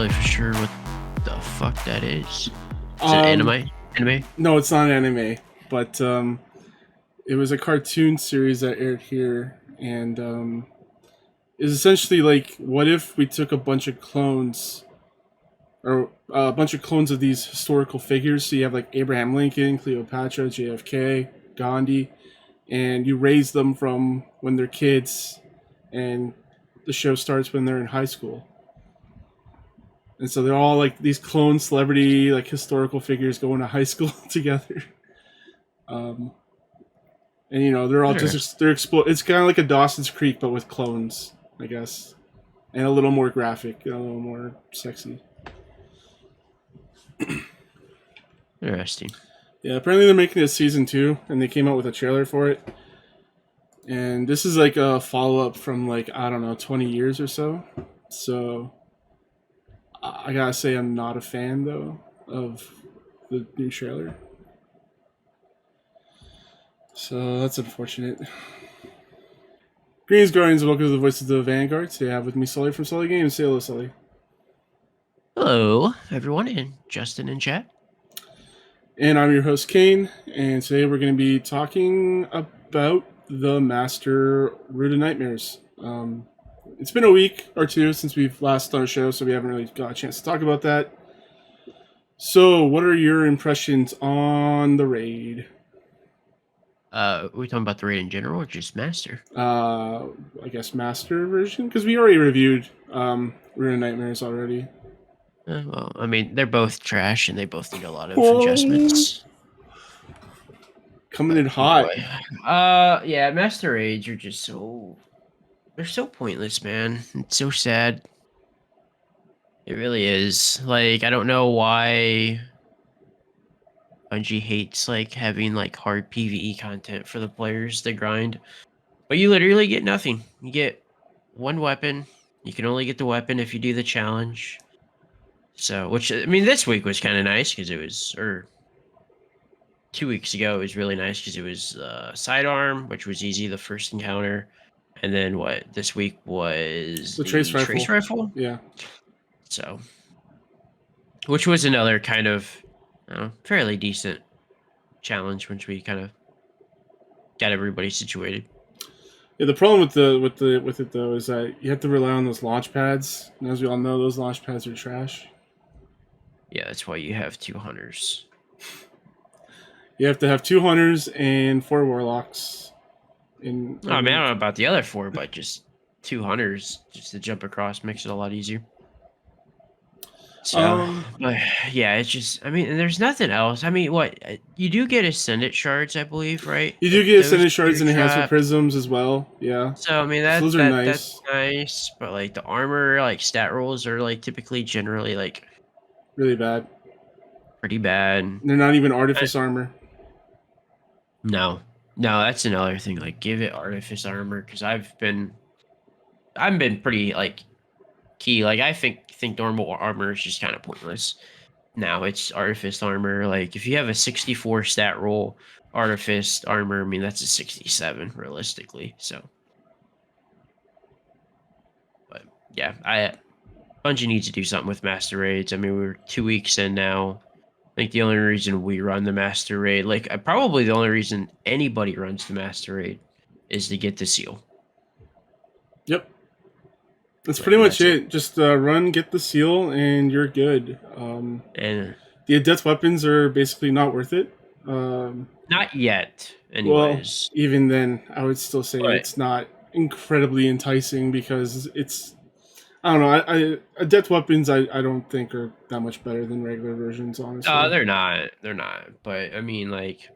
really for sure what the fuck that is. Is it Um, Anime? no, it's not an anime, but it was a cartoon series that aired here, and is essentially like, what if we took a bunch of clones, or a bunch of clones of these historical figures? So you have like Abraham Lincoln, Cleopatra, JFK, Gandhi, and you raise them from when they're kids, and the show starts when they're in high school. And so they're all like these clone celebrity, like historical figures going to high school together. Um, and they're all Interesting. It's kind of like a Dawson's Creek, but with clones, I guess, and a little more graphic, a little more sexy. Interesting. Yeah, apparently they're making a season 2, and they came out with a trailer for it. And this is like a follow up from, like, I don't know, 20 years or so. So I gotta say, I'm not a fan though of the new trailer. So that's unfortunate. Greetings, Guardians, welcome to the Voice of the Vanguard. Today I have with me Sully from Sully Games. Say hello, Sully. Hello, everyone, and Justin in chat. And I'm your host, Kane, and today we're going to be talking about the Master Root of Nightmares. It's been a week or two since we've last done a show, so we haven't really got a chance to talk about that. So, what are your impressions on the raid? Are we talking about the raid in general or just Master? I guess Master version? Because we already reviewed Root of Nightmares already. Well, I mean, they're both trash and they both need a lot of adjustments. Coming in hot. Anyway, yeah, Master Raids are just they're so pointless, man. It's so sad. It really is. Like, I don't know why Bungie hates like having like hard PvE content for the players to grind. But you literally get nothing. You get one weapon. You can only get the weapon if you do the challenge. So, which, I mean, this week was kind of nice because it was, or 2 weeks ago, it was really nice because it was sidearm, which was easy, the first encounter. And then this week was The trace rifle. Yeah. So, which was another kind of fairly decent challenge once we kind of got everybody situated. Yeah, the problem with it though is that you have to rely on those launch pads, and as we all know, those launch pads are trash. Yeah, that's why you have 2 hunters. You have to have 2 hunters and 4 warlocks. I mean, I don't know about the other 4, but just 2 hunters just to jump across makes it a lot easier. So, but yeah, it's just, I mean, there's nothing else. I mean, what, you do get Ascendant shards, I believe, right? You do get Ascendant shards and enhancement prisms as well, yeah. So, I mean, those are nice. That's nice, but like the armor, like stat rolls are like typically generally like really bad. Pretty bad. They're not even Artifice armor. No, that's another thing. Like, give it Artifice armor, because I've been pretty like key. Like, I think normal armor is just kind of pointless. Now it's Artifice armor. Like, if you have a 64 stat roll Artifice armor, I mean, that's a 67 realistically. So, but yeah, Bungie needs to do something with Master Raids. I mean, we're 2 weeks in now. I think the only reason we run the Master Raid, like probably the only reason anybody runs the Master Raid, is to get the seal. Yep. That's pretty much it. Just run, get the seal, and you're good. And the adept weapons are basically not worth it. Not yet, anyways. Well, even then, I would still say it's not incredibly enticing because it's, I don't know. Adept weapons, I don't think are that much better than regular versions, honestly. They're not. But I mean, like,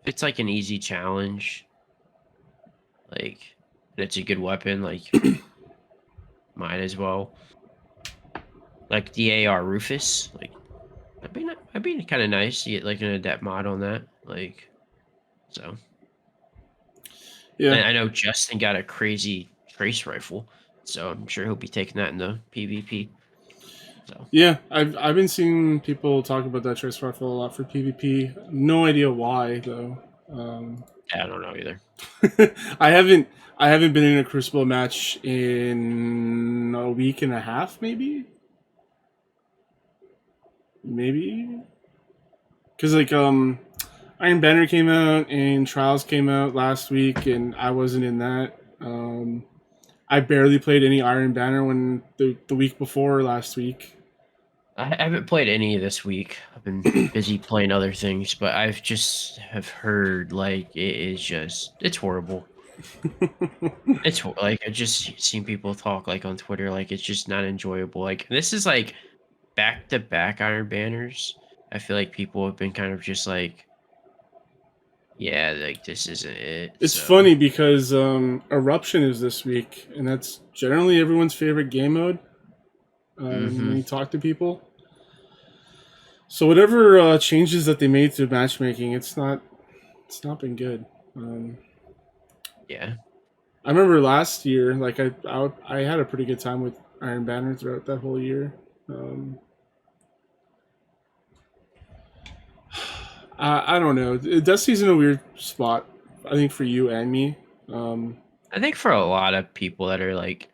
it's like an easy challenge. Like, it's a good weapon. Like, might as well. Like the AR Rufus. Like, that'd be kind of nice to get like an adept mod on that. Like, so. Yeah. And I know Justin got a crazy trace rifle. So I'm sure he'll be taking that in the PvP. So. Yeah, I've been seeing people talk about that trace rifle a lot for PvP. No idea why though. Yeah, I don't know either. I haven't I haven't been in a Crucible match in a week and a half, maybe because Iron Banner came out and Trials came out last week, and I wasn't in that. I barely played any Iron Banner when the week before last week. I haven't played any this week. I've been busy playing other things, but I've just have heard like it is just it's horrible. Like I just seen people talk like on Twitter like it's just not enjoyable. Like this is like back to back Iron Banners. I feel like people have been kind of just like, yeah, like this isn't it. It's So, funny because Eruption is this week, and that's generally everyone's favorite game mode when hmm you talk to people. So whatever changes that they made to matchmaking, it's not been good. Um, yeah, I remember last year, like I had a pretty good time with Iron Banner throughout that whole year. Um, I don't know. Destiny's in a weird spot, I think, for you and me. Um, I think for a lot of people that are like,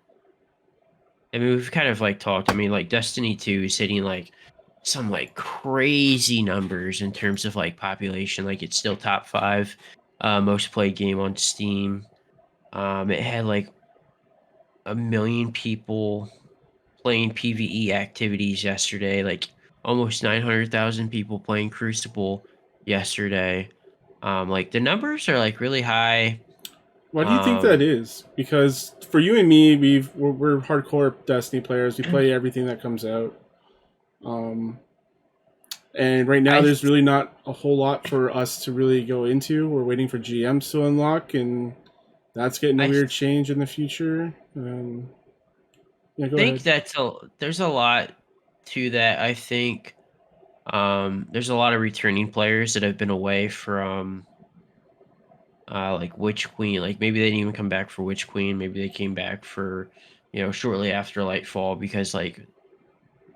I mean, we've kind of like talked. I mean, like Destiny 2 is hitting like some like crazy numbers in terms of like population. Like it's still top five most played game on Steam. It had like 1 million people playing PvE activities yesterday. Like almost 900,000 people playing Crucible yesterday. Like the numbers are like really high. why do you think that Um, is? Because for you and me, we're hardcore Destiny players. We play everything that comes out. Um, and right now, I there's really not a whole lot for us to really go into. We're waiting for GMs to unlock, and that's getting a I weird change in the future. Yeah, go think ahead. there's a lot to that. I think there's a lot of returning players that have been away from like Witch Queen. Like maybe they didn't even come back for Witch Queen. Maybe they came back for shortly after Lightfall because like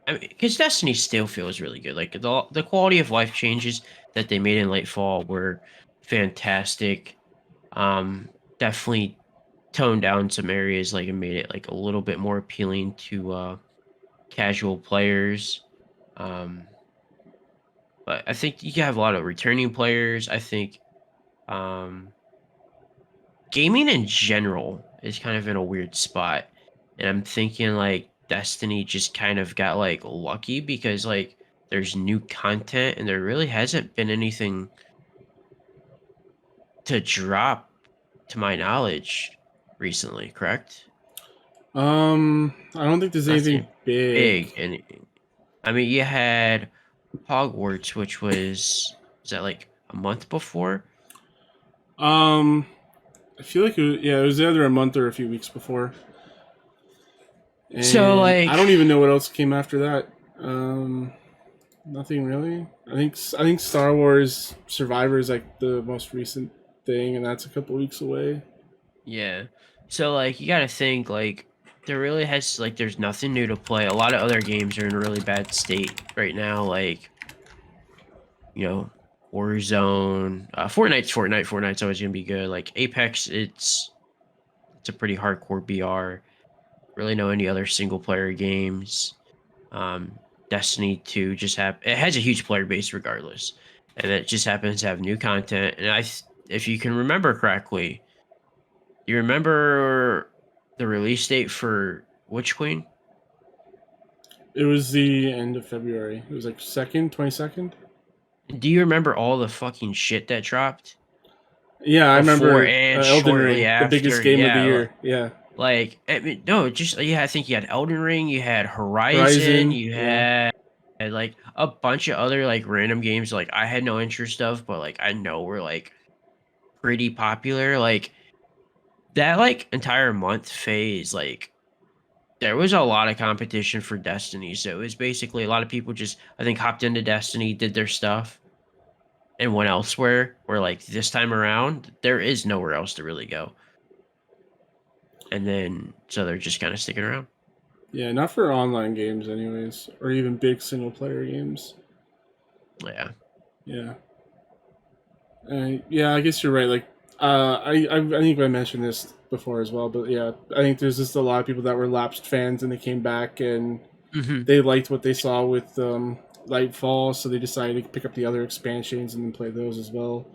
I mean, because Destiny still feels really good. Like the quality of life changes that they made in Lightfall were fantastic. Definitely toned down some areas, like it made it like a little bit more appealing to casual players. Um, but I think you have a lot of returning players. I think um, gaming in general is kind of in a weird spot, and I'm thinking like Destiny just kind of got like lucky because like there's new content and there really hasn't been anything to drop to my knowledge recently, correct? I don't think there's anything Nothing big. big. And I mean, you had Hogwarts, which was that like a month before? Um, I feel like it was either a month or a few weeks before, So and I like, don't even know what else came after that. Nothing really. I think Star Wars Survivor is like the most recent thing, and that's a couple weeks away. yeah. So like, you got to think like there really has like there's nothing new to play. A lot of other games are in a really bad state right now. Like you know, Warzone, Fortnite's Fortnite. Fortnite's always gonna be good. Like Apex, it's a pretty hardcore BR. Really know any other single player games. Destiny 2 just have it has a huge player base regardless, and it just happens to have new content. And if you can remember correctly, you remember the release date for Witch Queen? It was the end of February. It was like 22nd. Do you remember all the fucking shit that dropped Yeah, I before remember and Elden shortly Ring, the after? biggest game of the Yeah, year. Yeah, like I mean, no, just yeah. I think you had Elden Ring, you had Horizon, Horizon. you Yeah, had like a bunch of other like random games like I had no interest of, but like I know were like pretty popular. Like that like entire month phase, like there was a lot of competition for Destiny. So it was basically a lot of people just I think hopped into Destiny, did their stuff, and went elsewhere. Where like this time around, there is nowhere else to really go. And then so they're just kind of sticking around. yeah. Not for online games, anyways, or even big single player games. Yeah. Yeah, yeah. I guess you're right. Like I think I mentioned this before as well, but yeah, I think there's just a lot of people that were lapsed fans and they came back and Hmm. they liked what they saw with Lightfall, so they decided to pick up the other expansions and then play those as well.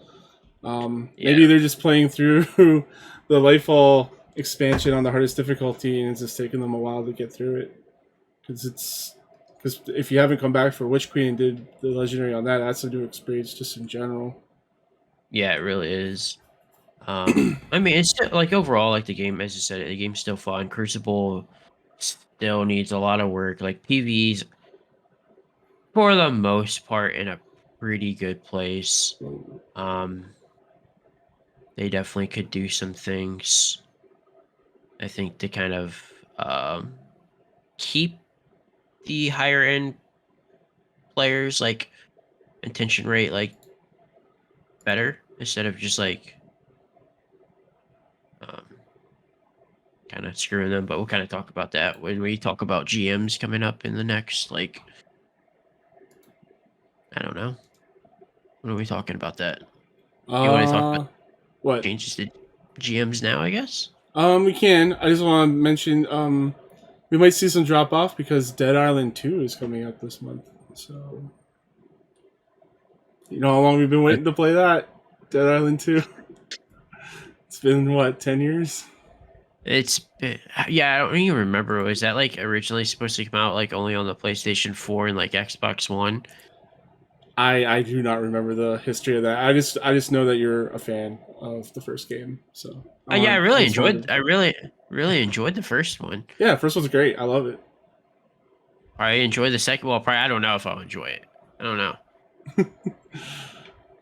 Yeah, Maybe they're just playing through the Lightfall expansion on the hardest difficulty, and it's just taking them a while to get through it. Because if you haven't come back for Witch Queen and did the legendary on that, that's a new experience just in general. yeah, it really is. I mean, it's still, like overall, like the game, as you said, the game's still fun. Crucible still needs a lot of work. Like PV's for the most part in a pretty good place. Um, they definitely could do some things. I think to kind of keep the higher end players like attention rate like better instead of just like um, kind of screwing them. But we'll kind of talk about that when we talk about GMs coming up in the next like I don't know. When are we talking about that? You want to talk about Uh, what? changes to GMs now? I guess. We can. I just want to mention, we might see some drop off because Dead Island 2 is coming out this month. So, you know how long we've been Like, waiting to play that? Dead Island 2. It's been, what, 10 years? yeah. I don't even remember. Was that like originally supposed to come out like only on the PlayStation 4 and like Xbox One? I do not remember the history of that. I just know that you're a fan of the first game. So, Yeah, I just wanted to, I really enjoyed the first one. yeah, first one's great. I love it. I enjoy the second. Well, probably I don't know if I'll enjoy it. I don't know.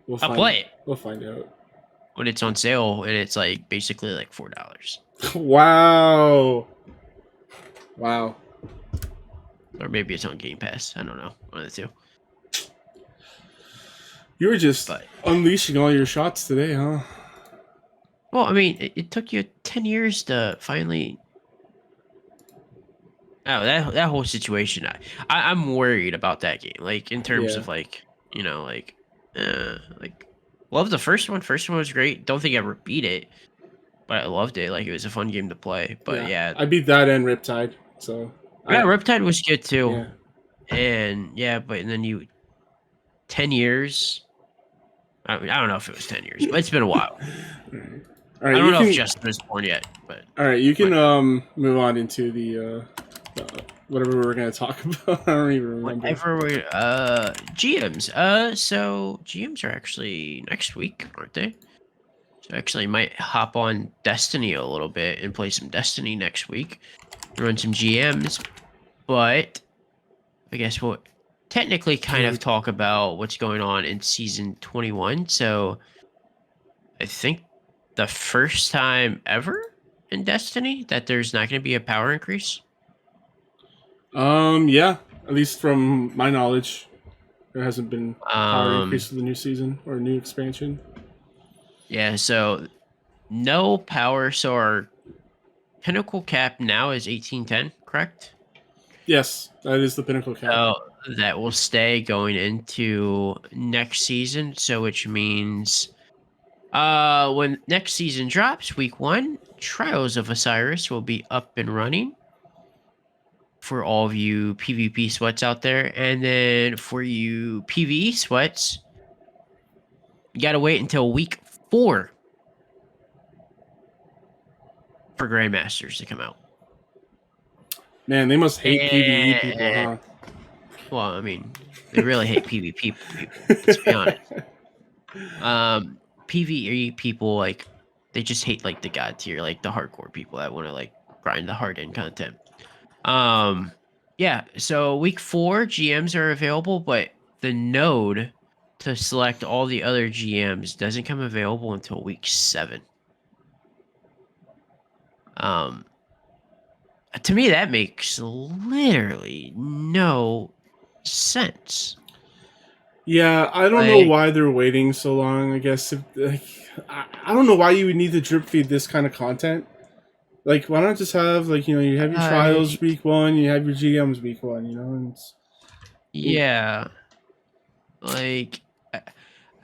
We'll I'll find play it we'll find out. when it's on sale and it's like basically like $4, Wow. Wow. or maybe it's on Game Pass. I don't know, one of the two. You were just But unleashing all your shots today, huh? well, I mean, it took you 10 years to finally. Oh, that whole situation. I'm worried about that game. Like in terms Yeah. of like like love the first one. First one was great. Don't think I ever beat it, but I loved it. Like it was a fun game to play. But Yeah. yeah, I beat that and Riptide. So yeah, I Riptide was good too. yeah. And yeah, but and then 10 years. I don't know if it was 10 years, but it's been a while. All I right, don't you know if can Justin was born yet, but all right, you can what, move on into whatever we were going to talk about. I don't even remember. whatever we GMs. So GMs are actually next week, aren't they? So I actually might hop on Destiny a little bit and play some Destiny next week. Run some GMs, but I guess we'll technically kind of Dude. talk about what's going on in season 21. So I think the first time ever in Destiny that there's not going to be a power increase. Yeah, at least from my knowledge, there hasn't been a power Um, increase for the new season or new expansion. yeah, so no power. So our pinnacle cap now is 1810, correct? Yes, that is the pinnacle cap. So that will stay going into next season. So which means when next season drops, week 1, Trials of Osiris will be up and running for all of you PvP sweats out there. And then for you PvE sweats, you gotta wait until week 4 for Grandmasters to come out. Man, they must hate PVE people, And huh? well, I mean, they really hate PvP people. Let's be honest. PvE people like they just hate like the god tier, like the hardcore people that want to like grind the hard end content. Yeah. So week 4 GMs are available, but the node to select all the other GMs doesn't come available until week 7. Um, to me that makes literally no sense. Yeah, I don't know Like, why they're waiting so long. I guess I don't know why you would need to drip feed this kind of content. Like, why not just have like you have your trials I week one, you have your GMs week one, and yeah, like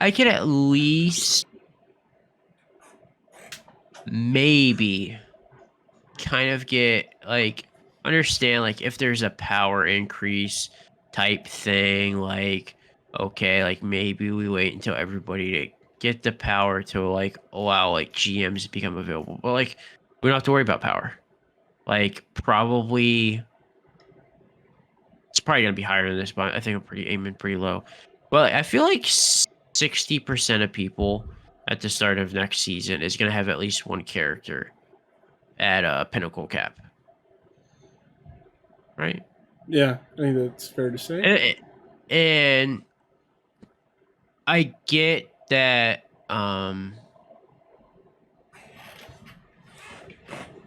I could at least maybe kind of get like understand like if there's a power increase type thing, like okay, like maybe we wait until everybody to get the power to like allow like GMs to become available. But like we don't have to worry about power. Like probably it's probably gonna be higher than this, but I think I'm pretty aiming pretty low. But I feel like 60% of people at the start of next season is gonna have at least one character at a pinnacle cap, right? Yeah, I think that's fair to say. And, and I get that,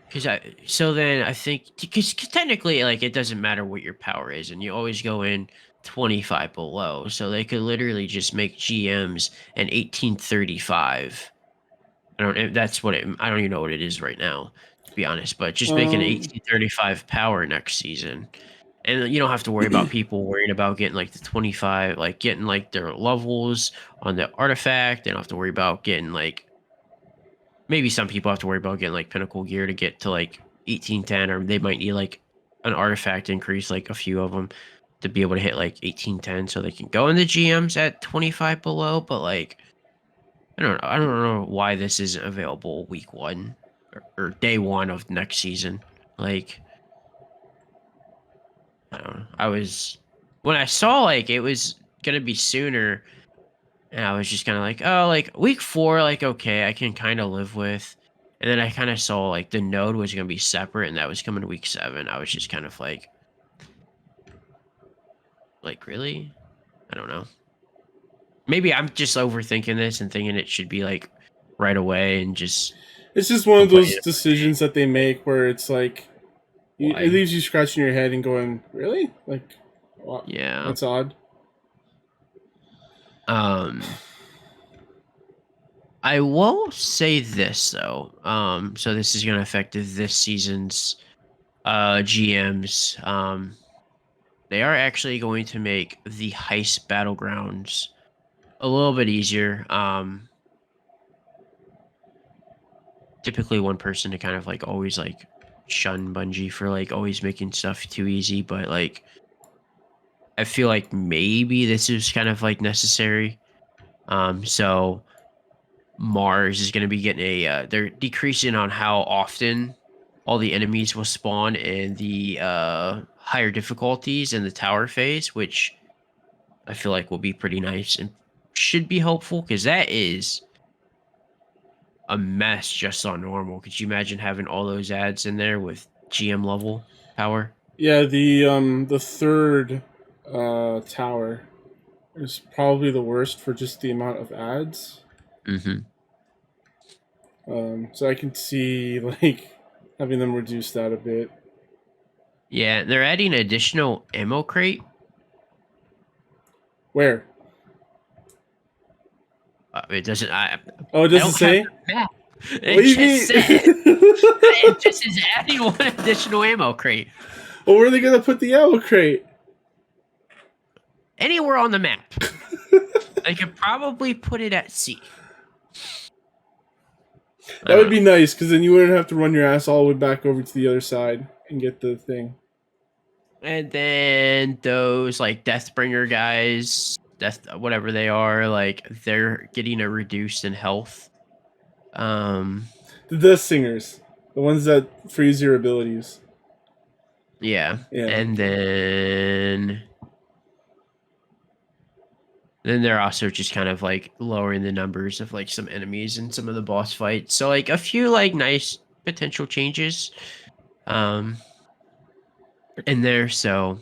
because so then I think because technically like it doesn't matter what your power is, and you always go in 25 below, so they could literally just make GMs an 1835. That's what I don't even know what it is right now, to be honest. But just make an Um, 1835 power next season, and you don't have to worry about people worrying about getting like the 25, like getting like their levels on the artifact. They don't have to worry about getting like maybe some people have to worry about getting like pinnacle gear to get to like 1810, or they might need like an artifact increase, like a few of them, to be able to hit like 1810, so they can go in the GMs at 25 below. But like I don't know why this isn't available week one or day one of next season. Like, I don't know. I was when I saw like it was gonna be sooner, and I was just kind of like, oh, like week four, like okay, I can kind of live with. And then I kind of saw like the node was gonna be separate, and that was coming to week seven. I was just kind of like really? I don't know. Maybe I'm just overthinking this and thinking it should be like right away, and just it's just one I'm of putting those it decisions that they make where it's like it why. leaves you scratching your head and going, "Really? Like, wow, Yeah. that's odd." Um. I will say this though. So this is going to affect this season's GMs. They are actually going to make the heist battlegrounds a little bit easier. Typically one person to kind of like always like shun Bungie for like always making stuff too easy, but like I feel like maybe this is kind of like necessary. So Mars is going to be getting they're decreasing on how often all the enemies will spawn in the higher difficulties in the tower phase, which I feel like will be pretty nice and should be helpful because that is a mess just on normal. Could you imagine having all those ads in there with GM level power? Yeah, the third tower is probably the worst for just the amount of ads. Mm-hmm. So I can see like having them reduce that a bit. Yeah, they're adding an additional ammo crate. Where? It doesn't. Oh, it I doesn't don't have say. the map. What It do you just mean? said it just is adding one additional ammo crate Well, where are they gonna put the ammo crate? anywhere on the map. I could probably put it at sea. I That don't would be know. nice because then you wouldn't have to run your ass all the way back over to the other side and get the thing. And then those like Deathbringer guys, death whatever they are, like they're getting a reduced in health. Um, The Death Singers, the ones that freeze your abilities. yeah, Yeah. and then they're also just kind of like lowering the numbers of like some enemies in some of the boss fights. So like a few like nice potential changes um in there. So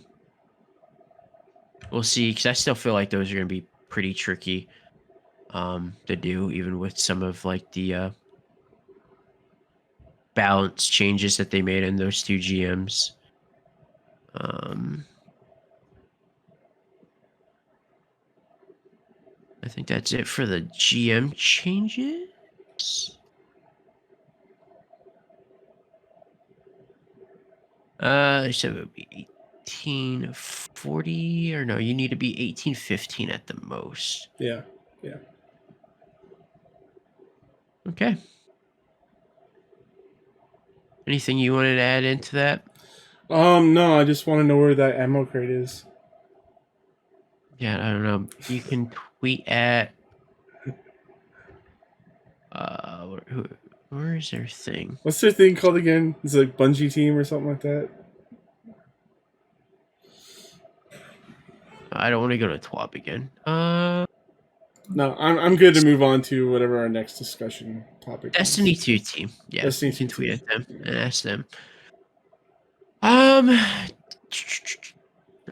we'll see, because I still feel like those are going to be pretty tricky to do, even with some of like the balance changes that they made in those two GMs. um I think that's it for the GM changes. So it would be 1840, or no, you need to be 1815 at the most. Yeah. Yeah. Okay. Anything you wanted to add into that? No, I just want to know where that ammo crate is. Yeah, I don't know. You can tweet at where is their thing? What's their thing called again? It's like Bungie Team or something like that. I don't want to go to TWAB again. No, I'm good to move on to whatever our next discussion topic Destiny is. 2 team. Yeah, Destiny you can 2 tweet team. at them Yeah. and ask them. Um,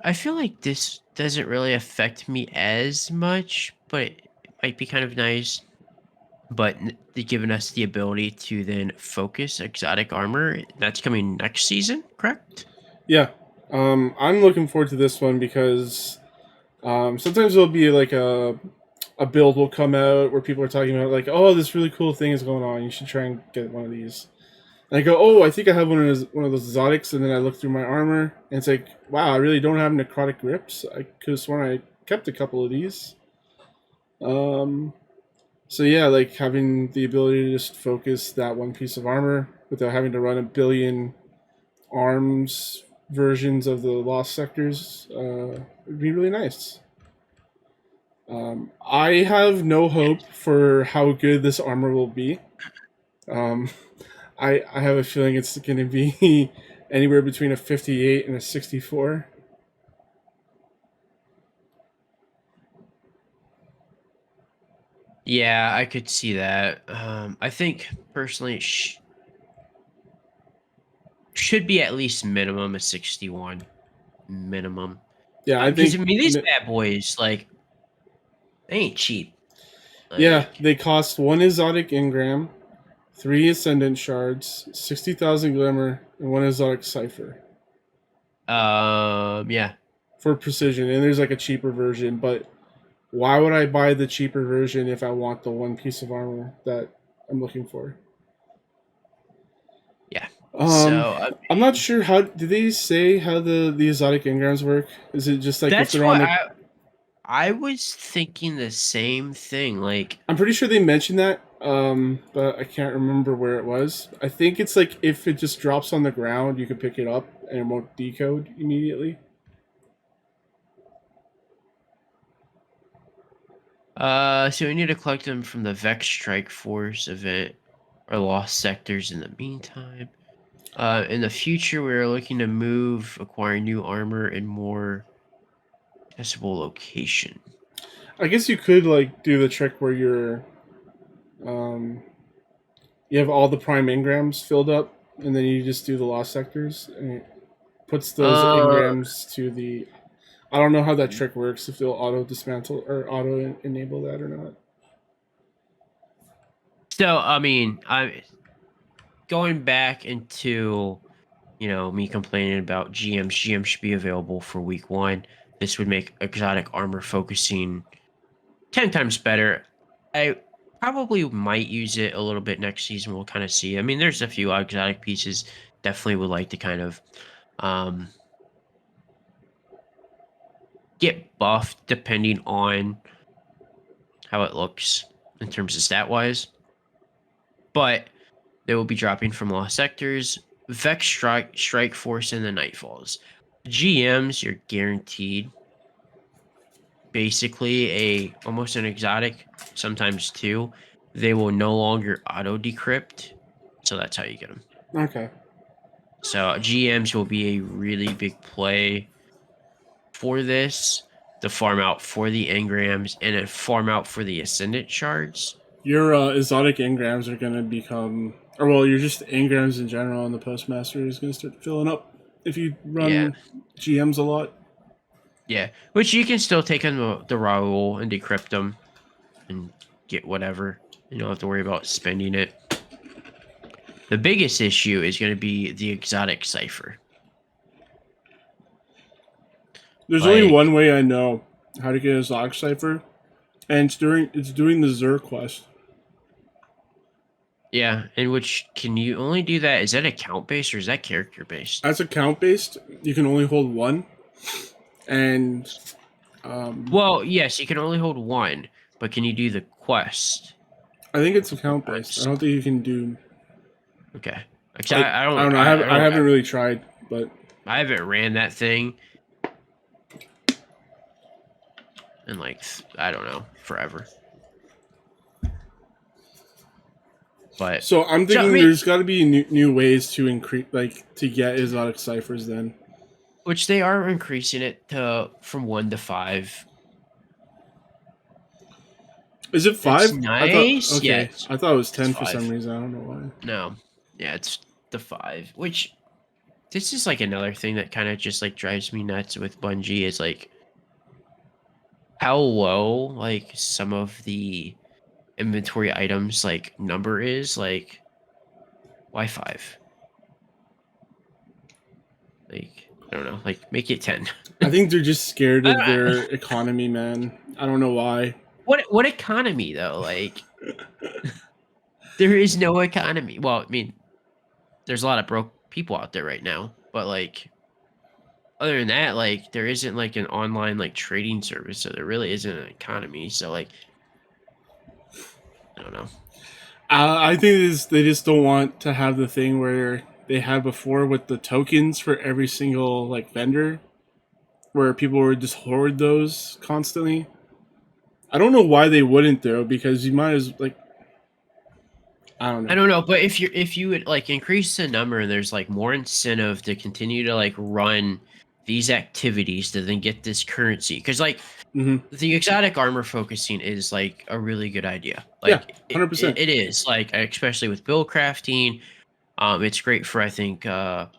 I feel like this doesn't really affect me as much, but it might be kind of nice. But they've given us the ability to then focus exotic armor. That's coming next season, correct? Yeah. I'm looking forward to this one because sometimes there'll be like a build will come out where people are talking about like, oh, this really cool thing is going on. You should try and get one of these. And I go, oh, I think I have one of those exotics, and then I look through my armor, and it's like, wow, I really don't have necrotic grips. I could have sworn I kept a couple of these. Um, so yeah, like having the ability to just focus that one piece of armor without having to run a billion arms versions of the lost sectors would be really nice. I have no hope for how good this armor will be. Um, I have a feeling it's going to be anywhere between a 58 and a 64. Yeah, I could see that. I think personally should be at least minimum a 61 minimum. Yeah, I Because think. I mean these bad boys like they ain't cheap. Yeah, Like they cost one exotic engram, three ascendant shards, 60,000 glimmer, and one exotic cipher yeah. for precision. And there's like a cheaper version, but why would I buy the cheaper version if I want the one piece of armor that I'm looking for? Yeah. Um, So I I'm not mean, sure how did they say how the exotic engrams work? Is it just like if that's they're on what the? I was thinking the same thing. Like I'm pretty sure they mentioned that, but I can't remember where it was. I think it's like if it just drops on the ground, you can pick it up and it won't decode immediately. so we need to collect them from the Vex Strike Force event or lost sectors in the meantime. In the future, we are looking to move, acquire new armor and more accessible location. I guess you could like do the trick where um, you have all the prime engrams filled up, and then you just do the lost sectors, and it puts those Uh, engrams to the. I don't know how that trick works. If they'll auto dismantle or auto enable that or not. so I mean, I'm going back into me complaining about GMs. GM should be available for week one. This would make exotic armor focusing 10 times better. I probably might use it a little bit next season. We'll kind of see. I mean, there's a few exotic pieces. Definitely would like to kind of um, get buffed depending on how it looks in terms of stat wise. But they will be dropping from Lost Sectors, Vex Strike Force, and the Nightfalls. GMs, you're guaranteed basically almost an exotic, sometimes two. They will no longer auto decrypt, so that's how you get them. Okay. So GMs will be a really big play for this. The farm out for the engrams and a farm out for the ascendant shards. Your exotic engrams are going to become, or well, you're just engrams in general, and the postmaster is going to start filling up if you Yeah, run GMs a lot. yeah. Which you can still take on the Raoul and decrypt them and get whatever. You don't have to worry about spending it. The biggest issue is going to be the exotic cipher. There's only Like, one way I know how to get a Zog cipher, and it's doing the Zur quest. yeah, in which can you only do that? Is that account based or is that character based? As account based, you can only hold one, and Well, yes, you can only hold one, but can you do the quest I think it's four account based. I times? don't think you can do. Okay. Actually, Like I I don't don't know. I haven't really tried, but I haven't ran that thing in like I don't know forever. But so I'm I thinking mean, there's got to be new ways to increase, like to get exotic ciphers. Then which they are increasing it to from 1 to 5. is it It's 5? I thought nice. Yeah, okay. I thought it was it's 10 for some 5. reason. I don't know why. No, yeah, it's the 5. Which this is like another thing that kind of just like drives me nuts with Bungie is like how low like some of the inventory items like number is like why 5? Like I don't know, like make it 10. I think they're just scared of I- their economy, man. I don't know why. what economy though? Like there is no economy. Well, I mean, there's a lot of broke people out there right now, but like other than that, like there isn't like an online like trading service, so there really isn't an economy. So like I don't know. I think they just don't want to have the thing where they had before with the tokens for every single like vendor, where people would just hoard those constantly. I don't know why they wouldn't though, because you might as like I don't I know. don't know, but if you would like increase the number and there's like more incentive to continue to like run these activities to then get this currency because like Hmm. the exotic armor focusing is like a really good idea. Yeah, Like 100%. it is like especially with build crafting. It's great for I think I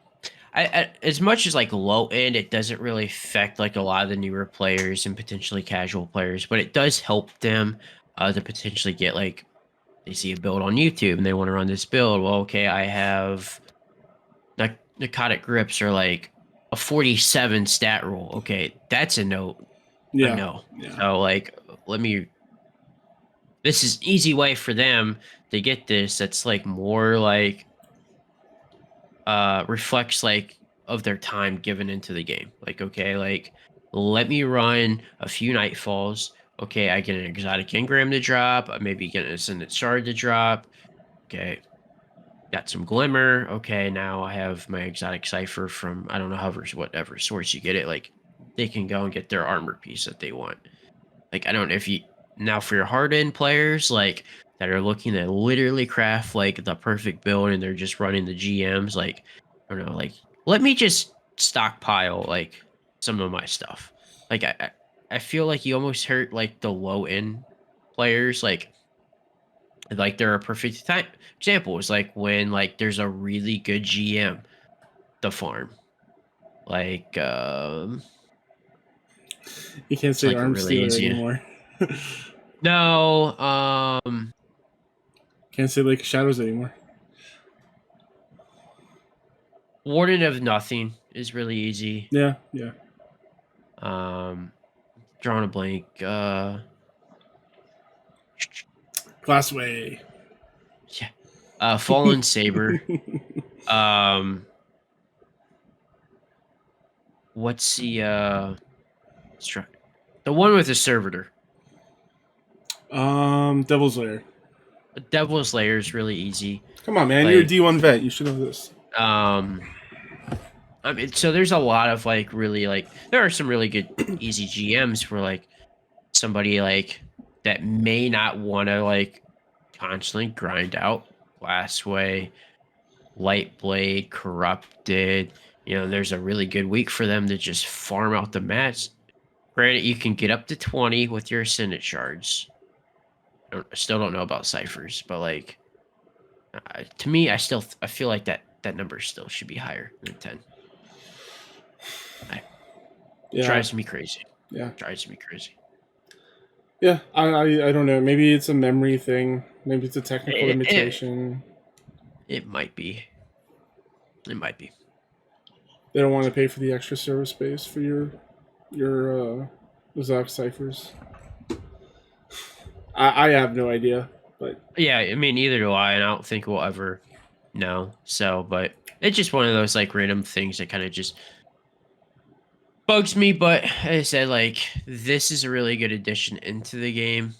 as much as like low end, it doesn't really affect like a lot of the newer players and potentially casual players, but it does help them to potentially get like they see a build on YouTube and they want to run this build. Well, okay, I have narcotic grips are like a 47 stat roll. Okay, that's a Yeah, no. yeah, So like let me this is easy way for them to get this that's like more like reflects like of their time given into the game. Like, okay, like let me run a few nightfalls. Okay, I get an exotic engram to drop. I maybe get an ascendant shard to drop. Okay, got some glimmer. Okay, now I have my exotic cipher from I don't know however whatever source you get it. Like they can go and get their armor piece that they want. Like I don't know if you now for your hard-end players like that are looking to literally craft like the perfect build and they're just running the GMs like I don't know like let me just stockpile like some of my stuff. Like I feel like you almost hurt like the low end players like they're a perfect time example is like when like there's a really good GM the farm like you can't it's say like a arm really stealer easy anymore. no Can't say like shadows anymore. Warden of Nothing is really easy. Yeah, yeah. Um, drawing a blank. Glassway. Yeah. Fallen Saber. Um, what's the the one with the servitor? Devil's Lair. Devil's Lair is really easy. Come on, man. You're a Like, D1 vet. You should know this. um, I mean, so there's a lot of like really like there are some really good easy GMs for like somebody like that may not want to like constantly grind out Glassway Light Blade, Corrupted. You know, there's a really good week for them to just farm out the mats. Granted, you can get up to 20 with your Ascendant shards. I still don't know about ciphers, but like to me, I feel like that number still should be higher than 10. It Yeah, drives me crazy. yeah, Drives me crazy. yeah. I don't know. Maybe it's a memory thing. Maybe it's a technical It, it, limitation. it might be. It might be. They don't want to pay for the extra server space for your Zach ciphers. I have no idea, but Yeah, I mean, neither do I, and I don't think we'll ever know. So, but it's just one of those like random things that kind of just bugs me. But as I said, like this is a really good addition into the game.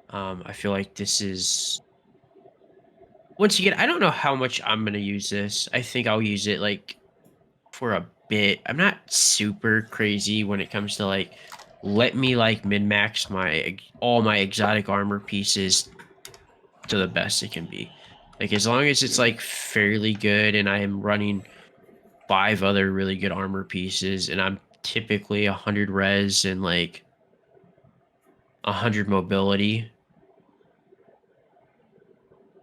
I feel like this is once again, I don't know how much I'm gonna use this. I think I'll use it like for a bit. I'm not super crazy when it comes to like let me like min-max all my exotic armor pieces to the best it can be. Like as long as it's like fairly good and I am running 5 other really good armor pieces and I'm typically 100 res and like 100 mobility,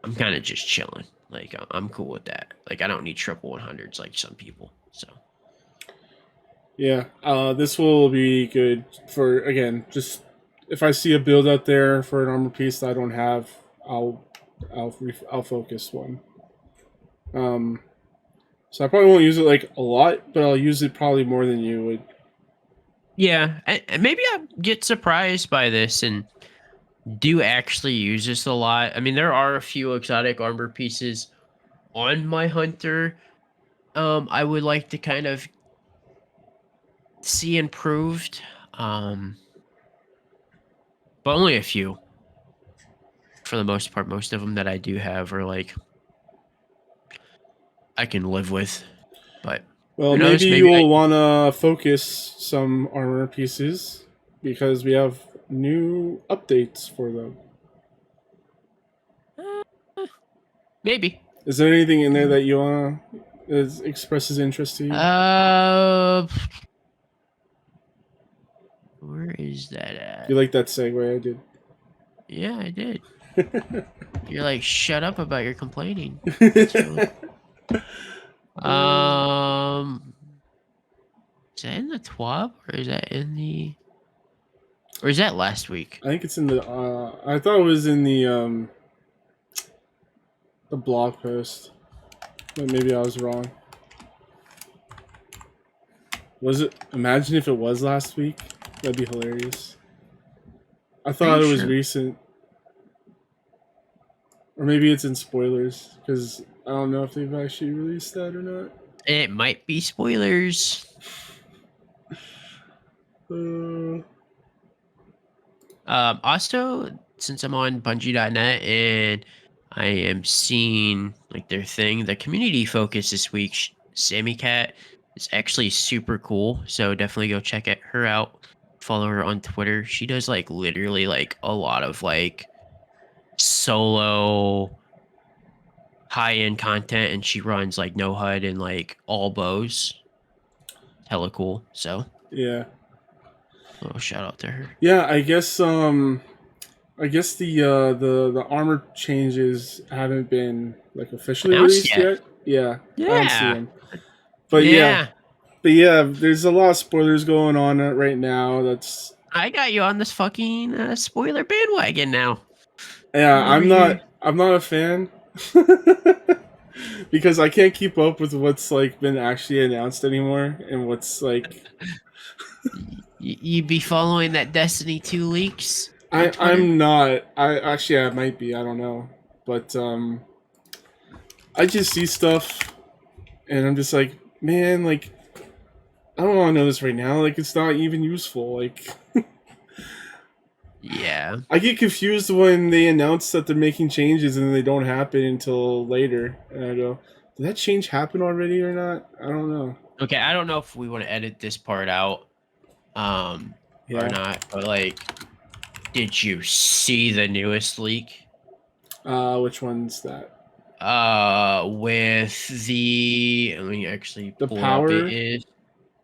I'm kind of just chilling. Like I'm cool with that. Like I don't need triple 100s like some people. So Yeah, this will be good for, again, just if I see a build out there for an armor piece that I don't have, I'll focus one. Um, so I probably won't use it like a lot, but I'll use it probably more than you would. yeah, and maybe I get surprised by this and do actually use this a lot. I mean, there are a few exotic armor pieces on my hunter. I would like to kind of see improved. Um, but only a few. For the most part, most of them that I do have are like I can live with. But Well, who maybe knows? Maybe I you'll want to focus some armor pieces because we have new updates for them. uh, maybe. Is there anything in there that you want that expresses interest to you? Uh, where is that You at? like that segue I did? Yeah, I did. You're like, shut up about your complaining. That's really. Um, is that in the TWAB or is that in the? Or is that last week? I think it's in the. I thought it was in the blog post, but maybe I was wrong. Was it? Imagine if it was last week. That'd be hilarious. I thought Pretty it was sure. recent, or maybe it's in spoilers because I don't know if they've actually released that or not. It might be spoilers. Uh, Also, since I'm on Bungie.net and I am seeing like their thing, the community focus this week, Sammy Cat is actually super cool. So definitely go check her out. Follow her on Twitter. She does like literally like a lot of like solo high end content, and she runs like no HUD and like all bows. Hella cool. So yeah, little shout out to her. yeah. I guess the armor changes haven't been like officially Announced released yet? yet. Yeah, I don't see Yeah. them. But yeah, Yeah. there's a lot of spoilers going on right now. That's I got you on this fucking spoiler bandwagon now. yeah. Really? I'm not a fan because I can't keep up with what's like been actually announced anymore and what's like. You be following that Destiny 2 leaks on Twitter? I'm not. I actually I might be. I don't know, but I just see stuff and I'm just like, man, like I don't want to know this right now. Like it's not even useful. Like Yeah. I get confused when they announce that they're making changes and then they don't happen until later, and I go, "Did that change happen already or not?" I don't know. Okay, I don't know if we want to edit this part out or Yeah. not, but like did you see the newest leak? Which one's that? With the let me actually The pull it up. It power. is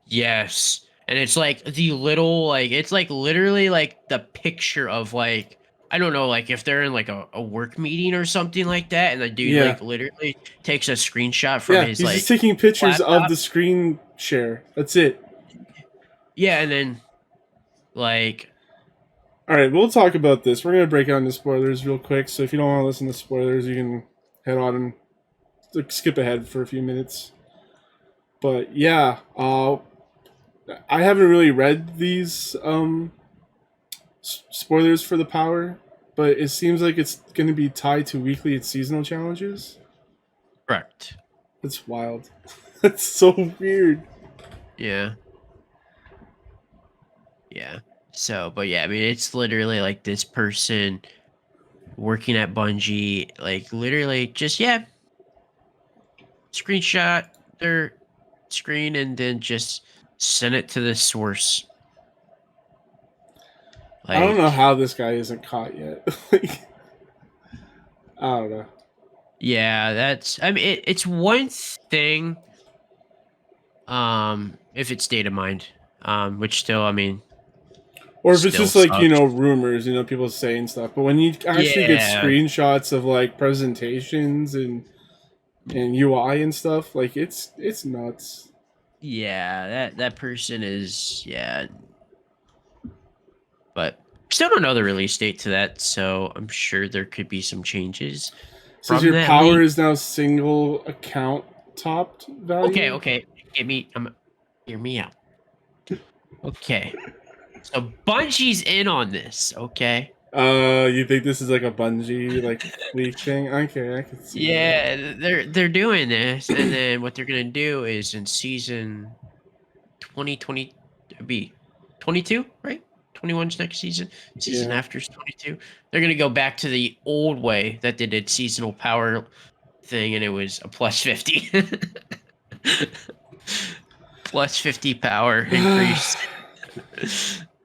yes. And it's like the little like it's like literally like the picture of like I don't know, like if they're in like a work meeting or something like that, and the dude Yeah. like literally takes a screenshot from Yeah. his He's just like taking pictures of laptop. the screen share. That's it. Yeah, and then like All right, we'll talk about this. We're gonna break down the spoilers real quick. So if you don't want to listen to spoilers, you can head on and like, skip ahead for a few minutes. But yeah, I haven't really read these spoilers for the power, but it seems like it's going to be tied to weekly and seasonal challenges. correct. That's wild. That's so weird. Yeah. Yeah. So, but yeah, I mean it's literally like this person working at Bungie, like literally just screenshot their screen and then just send it to the source. I don't know Like, how this guy isn't caught yet. Like, I don't know. yeah, I mean, it's one thing, if it's data mined, which still, I mean, Or if it's still just like, sucks. rumors, people saying stuff. But when you actually get Yeah, screenshots of like presentations and UI and stuff, like it's nuts. yeah, that person is, yeah, but still don't know the release date to that, so I'm sure there could be some changes Says from your that power leak. is now single account topped Okay, value. okay, hear me out. Okay, so Bungie's in on this. Okay, You think this is like a Bungie like leak thing? Okay, I can see that. yeah, they're doing this, and then what they're gonna do is in season 2020 be 22, right? 21's next season. Season Yeah. after is 22. They're gonna go back to the old way that they did seasonal power thing, and it was a plus 50. Plus 50 power increase.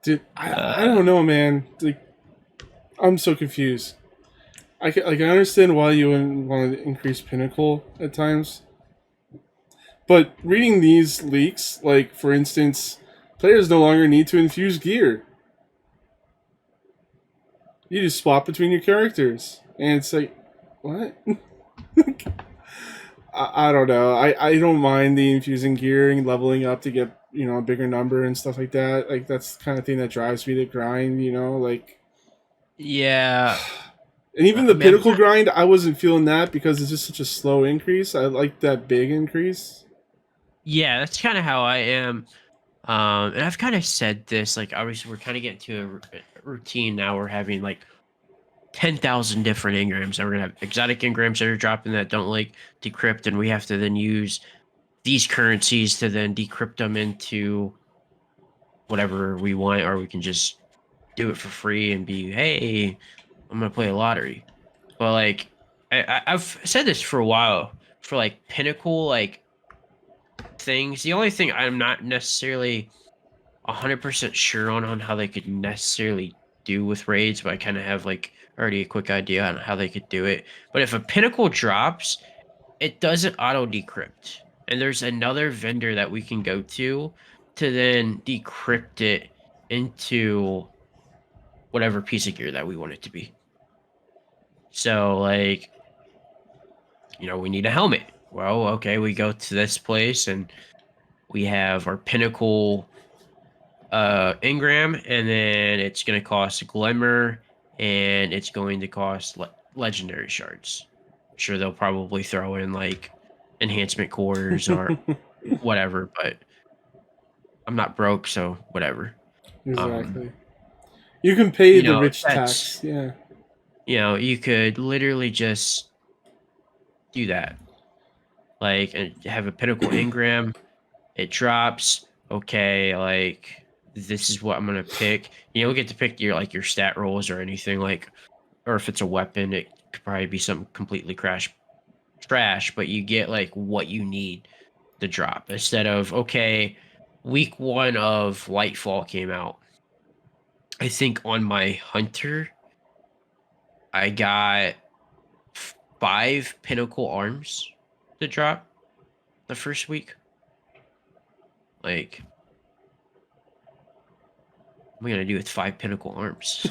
Dude, I Uh, don't know, man. Like, I'm so confused. I understand why you wouldn't want to increase pinnacle at times, but reading these leaks, like for instance, players no longer need to infuse gear. You just swap between your characters, and it's like, what? I don't know. I don't mind the infusing gear and leveling up to get a bigger number and stuff like that. Like that's the kind of thing that drives me to grind. Like. yeah. And even I the mean, pinnacle grind, I wasn't feeling that because it's just such a slow increase. I like that big increase. yeah, that's kind of how I am. And I've kind of said this, like, obviously, we're kind of getting to a routine now. We're having like 10,000 different engrams. And we're gonna have exotic engrams that are dropping that don't like decrypt, and we have to then use these currencies to then decrypt them into whatever we want, or we can just do it for free and be, hey, I'm gonna play a lottery. But like, I've said this for a while for like pinnacle like things. The only thing I'm not necessarily 100% sure on how they could necessarily do with raids, but I kind of have like already a quick idea on how they could do it. But if a pinnacle drops, it doesn't auto decrypt, and there's another vendor that we can go to then decrypt it into whatever piece of gear that we want it to be. So like, we need a helmet. Well, okay, we go to this place and we have our pinnacle engram, and then it's going to cost glimmer, and it's going to cost legendary shards. I'm sure they'll probably throw in like enhancement cores or whatever, but I'm not broke, so whatever. Um, Exactly. You can pay the rich that's tax. Yeah. you could literally just do that, like, and have a pinnacle engram. It drops. Okay, like this is what I'm gonna pick. You don't get to pick your stat rolls or anything like, or if it's a weapon, it could probably be something completely trash. But you get like what you need to drop instead of, okay, week one of Lightfall came out. I think on my hunter, I got 5 pinnacle arms to drop the first week. Like, what am I gonna do with 5 pinnacle arms?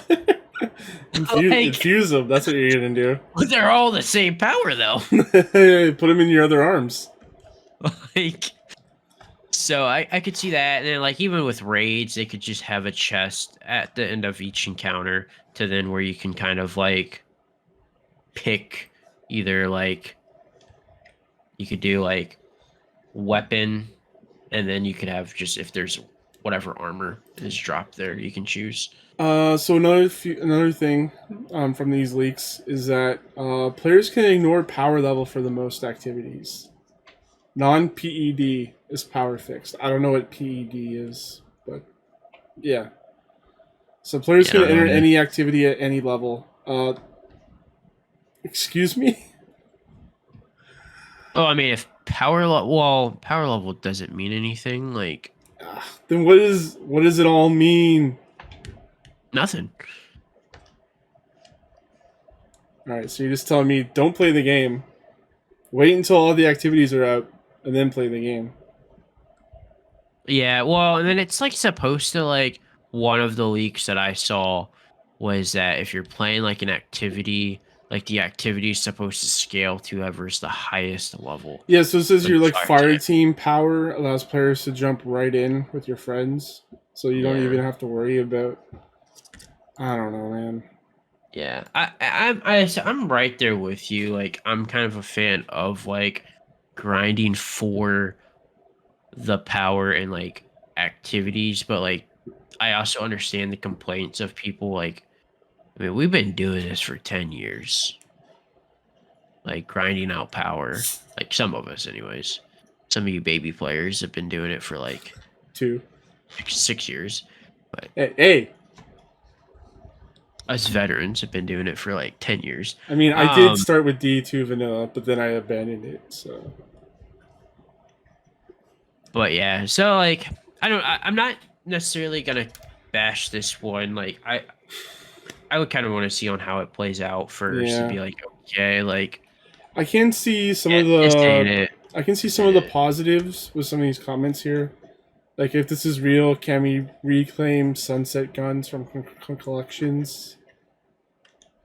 Like, Infuse them. That's what you're gonna do. they're all the same power though. Put them in your other arms. Like, so I could see that, and then like even with raids, they could just have a chest at the end of each encounter to then where you can kind of like pick either like you could do like weapon, and then you could have just if there's whatever armor is dropped there, you can choose. So another thing from these leaks is that players can ignore power level for the most activities. Non PED is power fixed. I don't know what PED is, but yeah. So players Yeah, I can don't know enter either. any activity at any level. Excuse me. Oh, I mean, if power level doesn't mean anything. Like Then what does it all mean? nothing. All right, so you're just telling me don't play the game. Wait until all the activities are out, and then play the game. Yeah, well, and then it's like supposed to like one of the leaks that I saw was that if you're playing like an activity, like the activity is supposed to scale to whoever's the highest level Yeah, so it says for the your like fire fire team. team power allows players to jump right in with your friends, so you don't Yeah. even have to worry about. I don't know, man. Yeah, I'm right there with you. Like, I'm kind of a fan of like grinding for the power and like activities, but like I also understand the complaints of people. Like, I mean, we've been doing this for 10 years, like grinding out power. Like some of us, anyways. Some of you baby players have been doing it for like Two. 6 years, but Hey, us veterans have been doing it for like 10 years. I mean, I did Um, start with D2 vanilla, but then I abandoned it. So But yeah, so like I'm not necessarily gonna bash this one. Like I would kind of want to see on how it plays out first to yeah, be like, okay, like I can see some yeah, of this ain't the it. I can see This some ain't of the it. positives with some of these comments here. Like, if this is real, can we reclaim sunset guns from collections?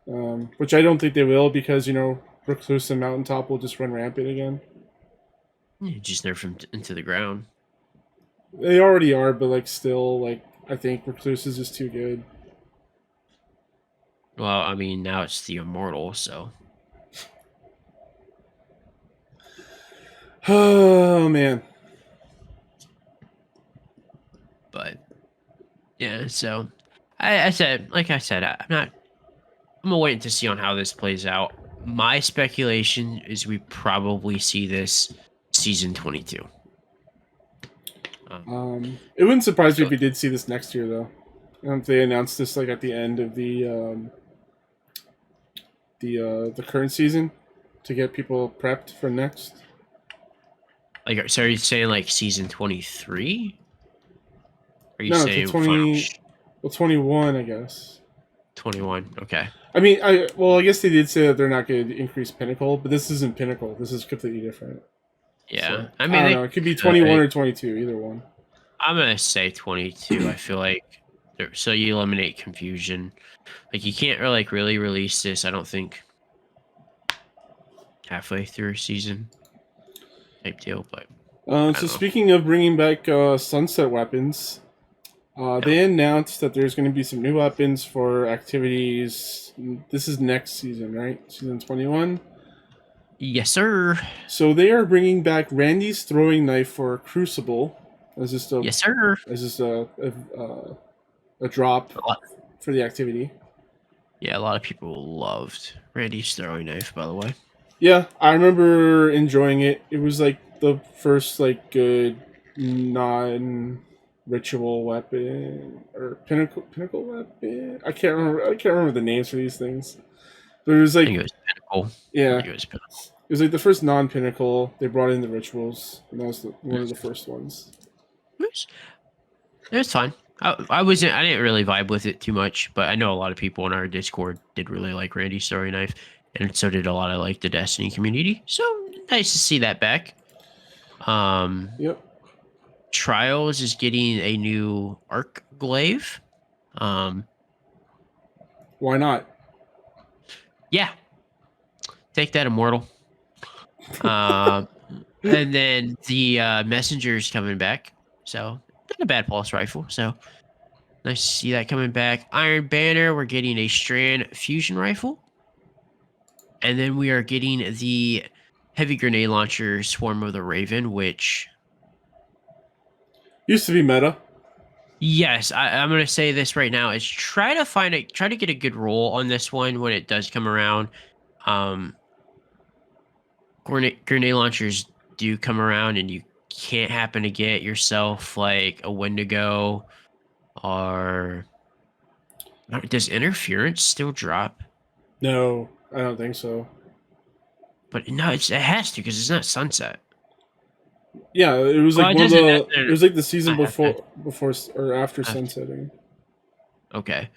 Which I don't think they will because, Recluse and Mountaintop will just run rampant again. Yeah, just nerf him into the ground. They already are, but, like, still, like, I think Recluse is just too good. Well, I mean now it's the immortal, so Oh, man. but yeah, so I said like I said, I'm gonna wait to see on how this plays out. My speculation is we probably see this season 22. Um, It wouldn't surprise me so if we did see this next year, though. If they announced this, like, at the end of the current season to get people prepped for next. like, so are you saying like season 23? Are you No, it's a saying final 21, I guess. 21? Okay. I mean, I guess they did say that they're not going to increase Pinnacle, but this isn't Pinnacle. This is completely different. Yeah. So I I mean, don't they know. It could be could. 21 or 22, either one. I'm gonna say 22. I feel like so you eliminate confusion. Like you can't like really release this. I don't think halfway through a season type deal, but I So don't know. speaking of bringing back sunset weapons, Yeah. they announced that there's going to be some new weapons for activities. This is next season, right? Season 21. Yes, sir. So they are bringing back Randy's throwing knife for Crucible as just a Yes, sir. as just a drop A lot, for the activity. yeah, a lot of people loved Randy's throwing knife. By the way. Yeah, I remember enjoying it. It was like the first like good non-ritual weapon or pinnacle weapon. I can't remember. I can't remember the names for these things. But it was I think like, it was Pinnacle. I yeah, think it was Pinnacle. it was like the first non-pinnacle. They brought in the rituals, and that was one of the It first ones. was, it was fine. I wasn't. I didn't really vibe with it too much, but I know a lot of people in our Discord did really like Randy's story knife, and so did a lot of like the Destiny community. So nice to see that back. Um, Yep. Trials is getting a new arc glaive. Um, Why not? yeah, take that, Immortal. Um, and then the Messenger's coming back. So not a bad pulse rifle. So nice to see that coming back. Iron Banner, we're getting a Strand fusion rifle. And then we are getting the heavy grenade launcher Swarm of the Raven, which Used to be meta. yes, I'm gonna say this right now is try to get a good roll on this one when it does come around. Um grenade launchers do come around and you can't happen to get yourself like a Wendigo or does interference still drop? No. I don't think so. But no, it has to because it's not Sunset. Yeah, it was Well, like it one of doesn't. the. It was like the season I have to. before or after I have to. sunsetting. Okay,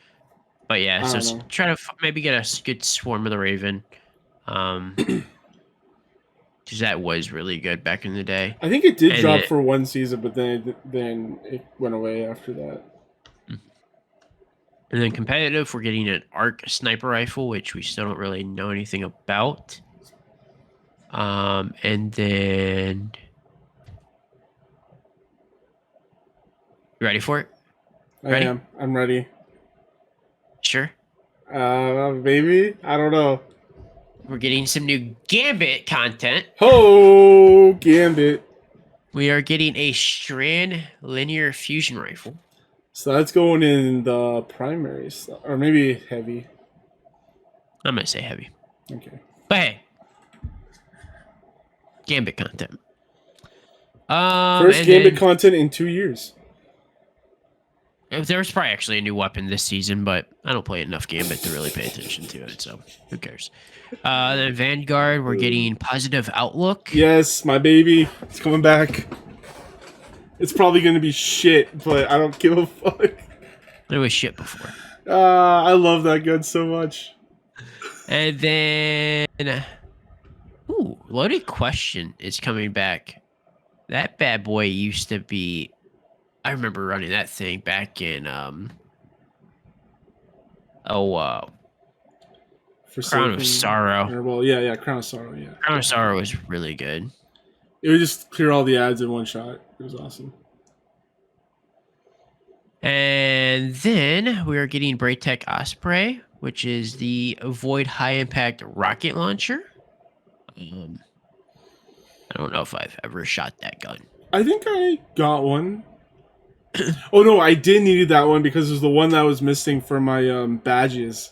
but yeah, I so don't know. try to maybe get a good Swarm of the Raven, because that was really good back in the day. I think it did And drop then, for one season, but then it went away after that. and then competitive, we're getting an arc sniper rifle, which we still don't really know anything about. And then you ready for it? I Ready? am. I'm ready. Sure. Maybe I don't know. We're getting some new Gambit content. Ho, Gambit. We are getting a Strand linear fusion rifle. So that's going in the primaries, or maybe heavy. I'm gonna say heavy, Okay. but hey, Gambit content. First And Gambit then content in 2 years. there was probably actually a new weapon this season, but I don't play enough Gambit to really pay attention to it, so who cares? Then Vanguard, we're getting positive outlook. Yes, my baby. It's coming back. It's probably going to be shit, but I don't give a fuck. It was shit before. I love that gun so much. And then, ooh, loaded question is coming back. That bad boy used to be. I remember running that thing back in Crown of Sorrow. Well, yeah, Crown of Sorrow, yeah. Crown of Sorrow was really good. It would just clear all the ads in one shot. It was awesome. And then we are getting Braytech Osprey, which is the Void High Impact Rocket Launcher. I don't know if I've ever shot that gun. I think I got one. Oh no, I did needed that one because it was the one that was missing for my badges.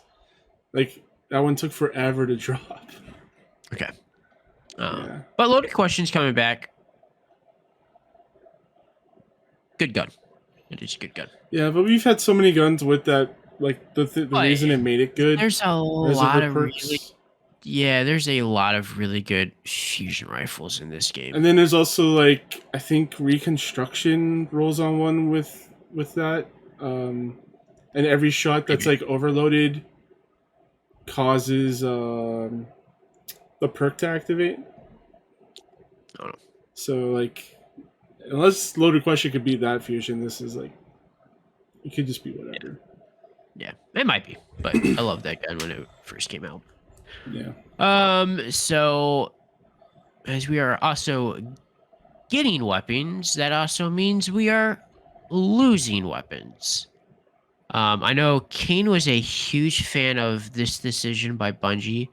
Like that one took forever to drop. Okay. Yeah. But loaded questions coming back. Good gun. It is a good gun. Yeah, but we've had so many guns with that. Like the reason it made it good. There's a lot of perks. really. Yeah, there's a lot of really good fusion rifles in this game. And then there's also like I think Reconstruction rolls on one with that. And every shot that's like overloaded causes the perk to activate. I don't know. So like, unless loaded question could beat that fusion, this is like, it could just be whatever. Yeah, it might be, but I love that gun when it first came out. Yeah. So as we are also getting weapons, that also means we are losing weapons. I know Kane was a huge fan of this decision by Bungie,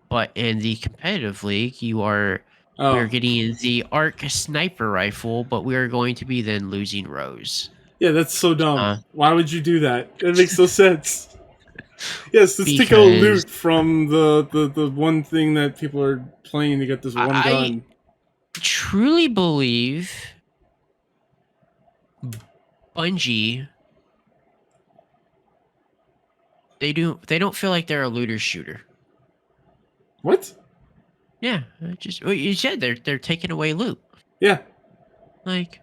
but in the competitive league, we're getting the Arc sniper rifle, but we are going to be then losing Rose. Yeah, that's so dumb. Why would you do that? It makes no sense. Yes, let's take a loot from the one thing that people are playing to get this one gun. I truly believe Bungie, they don't feel like they're a looter shooter. What? Yeah, just what you said, they're taking away loot. Yeah. Like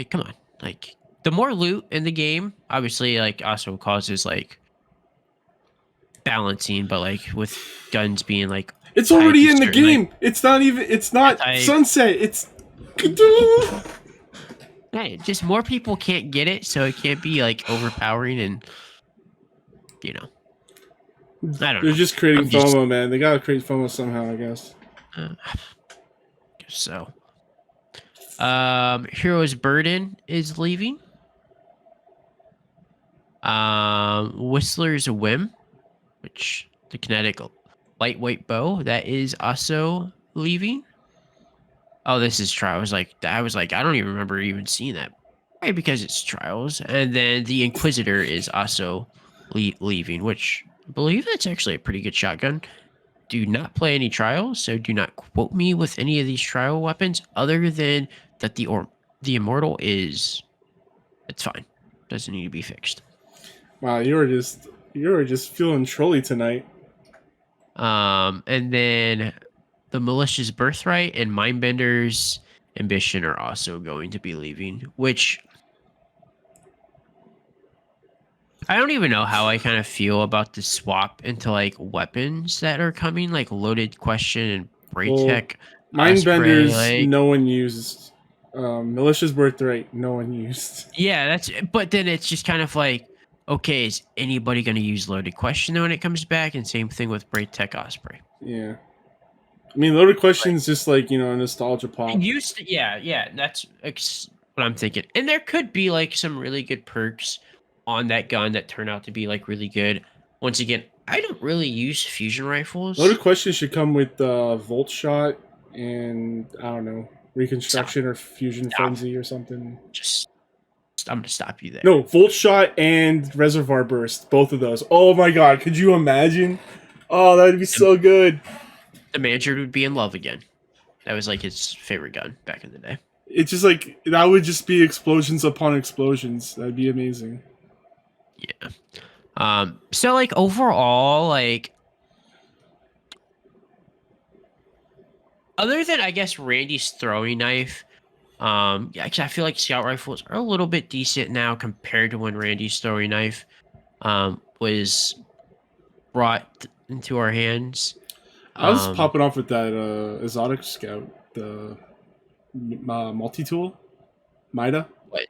come on. Like the more loot in the game, obviously like also causes like balancing, but like with guns being like it's already in the game. Like, it's not Sunset. It's hey, just more people can't get it, so it can't be like overpowering and I don't know. They're just creating FOMO, man. They gotta create FOMO somehow, I guess. So Hero's Burden is leaving. Whistler's Whim, which the kinetic lightweight bow, that is also leaving. Oh, this is Trials. I was like, I don't even remember even seeing that. Right, because it's Trials. And then the Inquisitor is also leaving, which I believe that's actually a pretty good shotgun. Do not play any Trials, so do not quote me with any of these Trial weapons other than that the Immortal it's fine. Doesn't need to be fixed. Wow, you were just feeling trolly tonight. And then the Malicious Birthright and Mindbender's Ambition are also going to be leaving, which I don't even know how I kind of feel about the swap into like weapons that are coming, like Loaded Question and Well, Braytech Osprey. Mindbenders, Like, no one used. Malicious Birthright, no one used. yeah, but then it's just kind of like, okay, is anybody going to use Loaded Question when it comes back? And same thing with Braytech Osprey. Yeah. I mean, loaded Like, questions just like, a nostalgia pop. yeah, that's what I'm thinking. And there could be like some really good perks on that gun that turn out to be like really good. Once again, I don't really use fusion Loaded rifles. questions should come with Volt Shot and, I don't know, Stop, Reconstruction or Fusion stop. Frenzy or something. Just, I'm gonna stop you there. No, Volt Shot and Reservoir Burst, both of those. Oh my god, could you imagine? Oh, that would be The, so good. the manager would be in love again. That was like his favorite gun back in the day. It's just like, that would just be explosions upon explosions. That'd be amazing. Yeah. So like overall, like other than I guess Randy's throwing knife, yeah, 'cause I feel like scout rifles are a little bit decent now compared to when Randy's throwing knife was brought into our hands. I was Um, popping off with that Exotic Scout, the multi tool, Mida. what?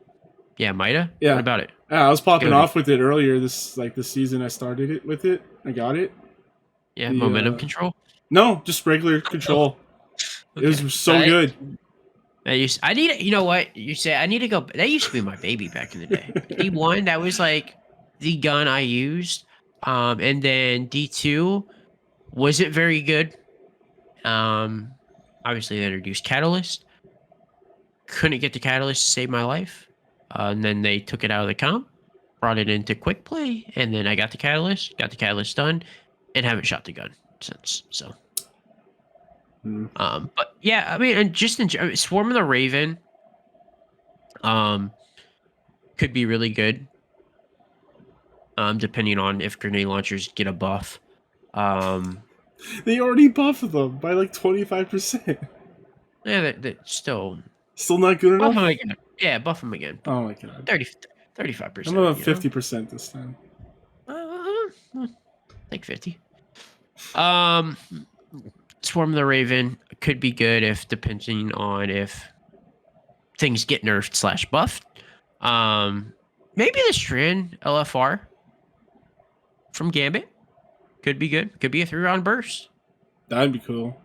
Yeah, Mida. What Yeah. about it? Yeah, I was It's popping goated. off with it earlier this season. I started it with it. I got it. Yeah, The momentum control. no, just regular Oh, control. It okay. was so good. I need, you know what you say? I need to go. That used to be my baby back in the day. D1, that was like the gun I used. And then D2 wasn't very good. Um, Obviously they introduced Catalyst. Couldn't get the Catalyst to save my life. And then they took it out of the comp, brought it into quick play, and then I got the Catalyst done, and haven't shot the gun since. So, Hmm. but yeah, I mean, and just Swarm of the Raven, um, could be really good. Depending on if grenade launchers get a buff. Um, They already buffed them by like 25%. yeah, that still Still not good buff them enough. again. Yeah, buff them again. Oh my god. 30, I'm 35%, about you know? 50% this time. Like 50. Um, Swarm of the Raven could be good if depending on if things get nerfed slash buffed. Maybe the Strand LFR from Gambit could be good. Could be a 3-round burst. That'd be cool.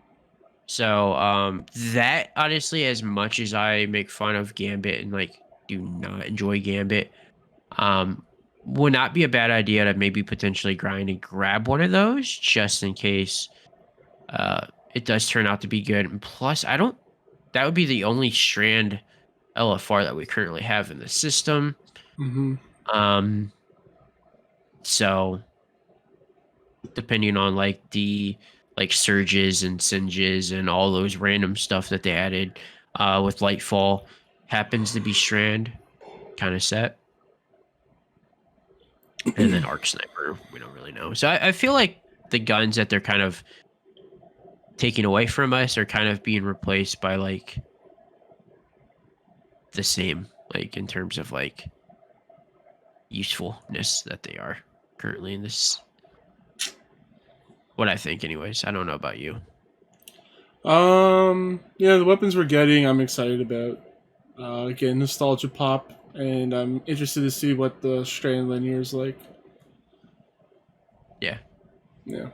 So that honestly, as much as I make fun of Gambit and like do not enjoy Gambit, would not be a bad idea to maybe potentially grind and grab one of those just in case it does turn out to be good. And plus, I don't. That would be the only Strand LFR that we currently have in the system. Mm-hmm. So depending on like the like surges and singes and all those random stuff that they added with Lightfall happens to be Strand kind of set. And then Arc Sniper, we don't really know. So I feel like the guns that they're kind of taking away from us are kind of being replaced by like the same, like in terms of like usefulness that they are currently in this. What I think, anyways. I don't know about you. Yeah, the weapons we're getting, I'm excited about. Again, nostalgia pop, and I'm interested to see what the Strand linear is like. Yeah. Yeah.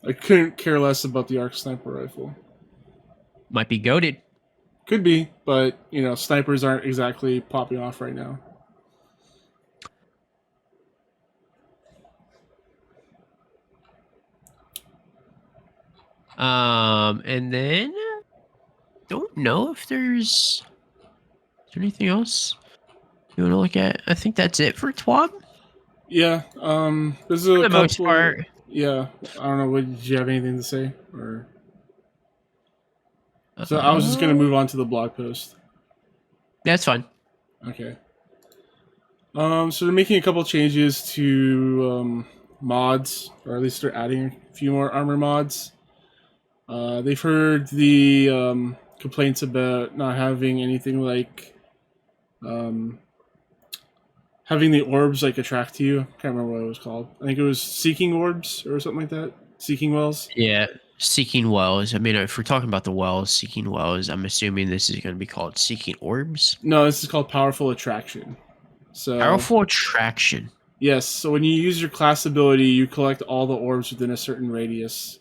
I couldn't care less about the Arc Sniper rifle. Might be goaded. Could be, but, snipers aren't exactly popping off right now. And then don't know if is there anything else you want to look at. I think that's it for TWAB. Yeah, there's For a the couple. most part. Yeah, I don't know. Did you have anything to say, or? So I was just gonna move on to the blog post. That's fine. Okay. So they're making a couple changes to mods, or at least they're adding a few more armor mods. They've heard the complaints about not having anything like um, having the orbs like attract you. I can't remember what it was called. I think it was seeking orbs or something like that. Seeking wells. Yeah, seeking wells. I mean, if we're talking about the wells, seeking wells, I'm assuming this is going to be called seeking orbs. No, this is called powerful attraction. So Powerful attraction. yes, so when you use your class ability, you collect all the orbs within a certain radius.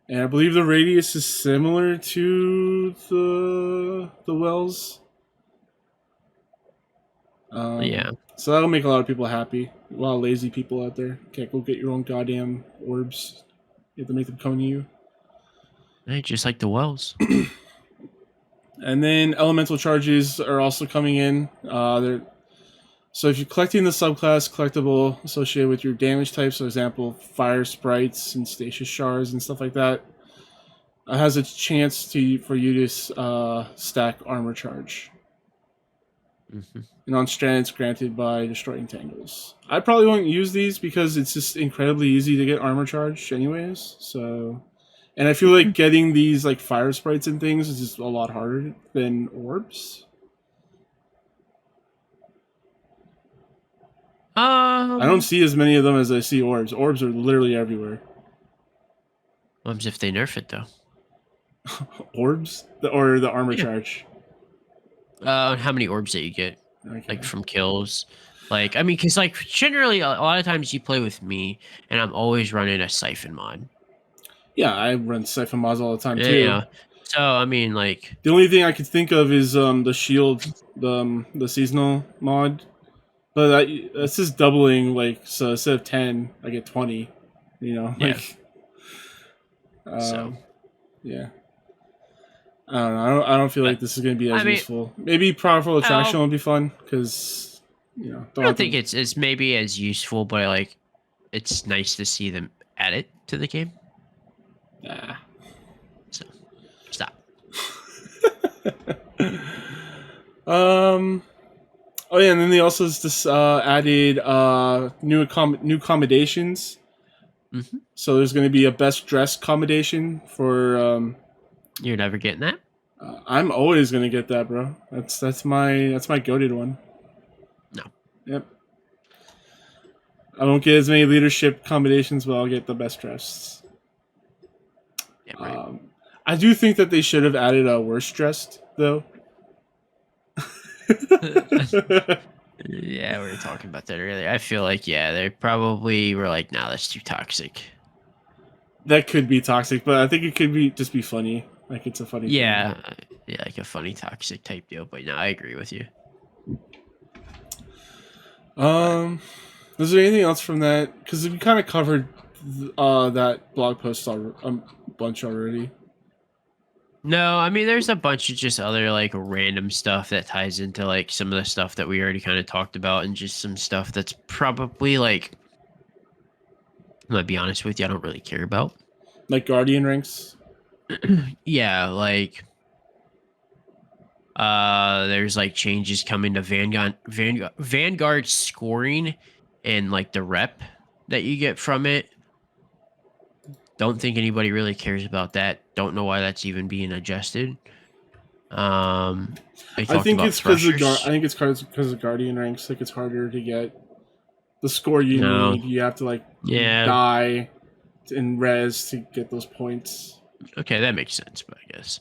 And I believe the radius is similar to the wells. Yeah. So that'll make a lot of people happy. A lot of lazy people out there can't go get your own goddamn orbs. You have to make them come to you. Hey, just like the wells. And then elemental charges are also coming in. So if you're collecting the subclass collectible associated with your damage types, for example, fire sprites and stasis shards and stuff like that, it has a chance for you to stack armor charge. Mm-hmm. And on strand, it's granted by destroying tangles. I probably won't use these because it's just incredibly easy to get armor charge, anyways. So, and I feel like getting these like fire sprites and things is just a lot harder than orbs. I don't see as many of them as I see orbs. Orbs are literally everywhere. What if they nerf it though? Orbs or the armor Yeah. charge? How many orbs that you get, Okay. like from kills? Like, I mean, because like generally a lot of times you play with me, and I'm always running a siphon mod. Yeah, I run siphon mods all the time Yeah, too. you know, so I mean, like The only thing I could think of is the shield, the seasonal mod. But that's just doubling, like, so instead of 10, I get 20, you know? Yeah. Like, so yeah. I don't know. I don't feel like this is going to be as useful. Maybe powerful attraction would be fun, because, you know... I don't think it's maybe as useful, but like, it's nice to see them add it to the game. Nah. So, stop. Oh yeah, and then they also just added new accommodations. Mm-hmm. So there's going to be a best dressed accommodation for. You're never getting that. I'm always going to get that, bro. That's my goated one. No. Yep. I won't get as many leadership accommodations, but I'll get the best dressed. Yeah, right. I do think that they should have added a worst dressed though. Yeah, we were talking about that earlier. I feel like they probably were like, "Nah, that's too toxic." That could be toxic, but I think it could just be funny. Like it's a funny thing. Yeah, like a funny toxic type deal. But no, I agree with you. Is there anything else from that? Because we kind of covered that blog post a bunch already. No, I mean, there's a bunch of just other like random stuff that ties into like some of the stuff that we already kind of talked about, and just some stuff that's probably like, I'm gonna be honest with you, I don't really care about. Like Guardian ranks. Yeah, like there's like changes coming to Vanguard scoring and like the rep that you get from it. Don't think anybody really cares about that. Don't know why that's even being adjusted. I think it's because of Guardian ranks. Like it's harder to get the score you need. You have to like die in res to get those points. Okay, that makes sense, but I guess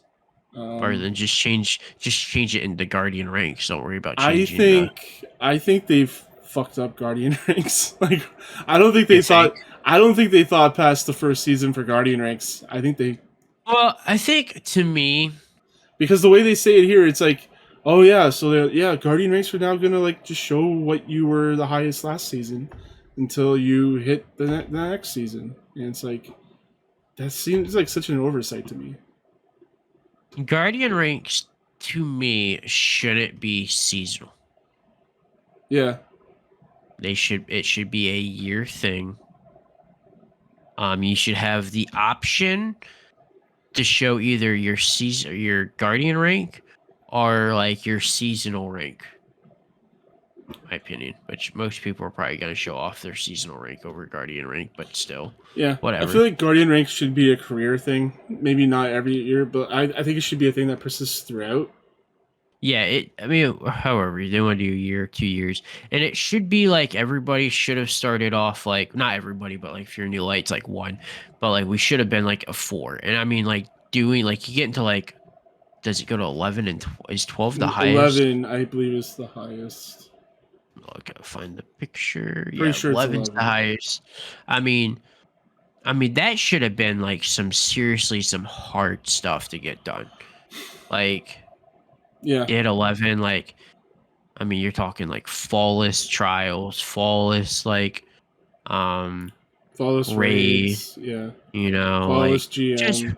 rather than just change it into Guardian ranks. Don't worry about changing. I think they've fucked up Guardian ranks. Like I don't think they thought past the first season for Guardian ranks. I think they. Well, I think to me, because the way they say it here, it's like, oh yeah, so Guardian ranks are now gonna like just show what you were the highest last season until you hit the next season, and it's like that seems like such an oversight to me. Guardian ranks to me shouldn't be seasonal. Yeah, it should be a year thing. You should have the option to show either your Guardian rank or like your seasonal rank. my opinion. Which most people are probably going to show off their seasonal rank over Guardian rank, but still, Yeah, I whatever. feel like Guardian rank should be a career thing. Maybe not every year, but I think it should be a thing that persists throughout. Yeah, I mean, however, they want to do a year, 2 years, and it should be like everybody should have started off like not everybody, but like if you're new lights, like one, but like we should have been like a four. And I mean, like doing like you get into like, does it go to 11 and is 12 the highest? 11, I believe, is the highest. I gotta find the picture. Pretty Yeah, sure it's 11's the 11. highest. I mean, I mean that should have been like some hard stuff to get done. Like Yeah, did 11 like. I mean, you're talking like flawless trials, flawless like flawless raid, raids. Yeah, like flawless just GM.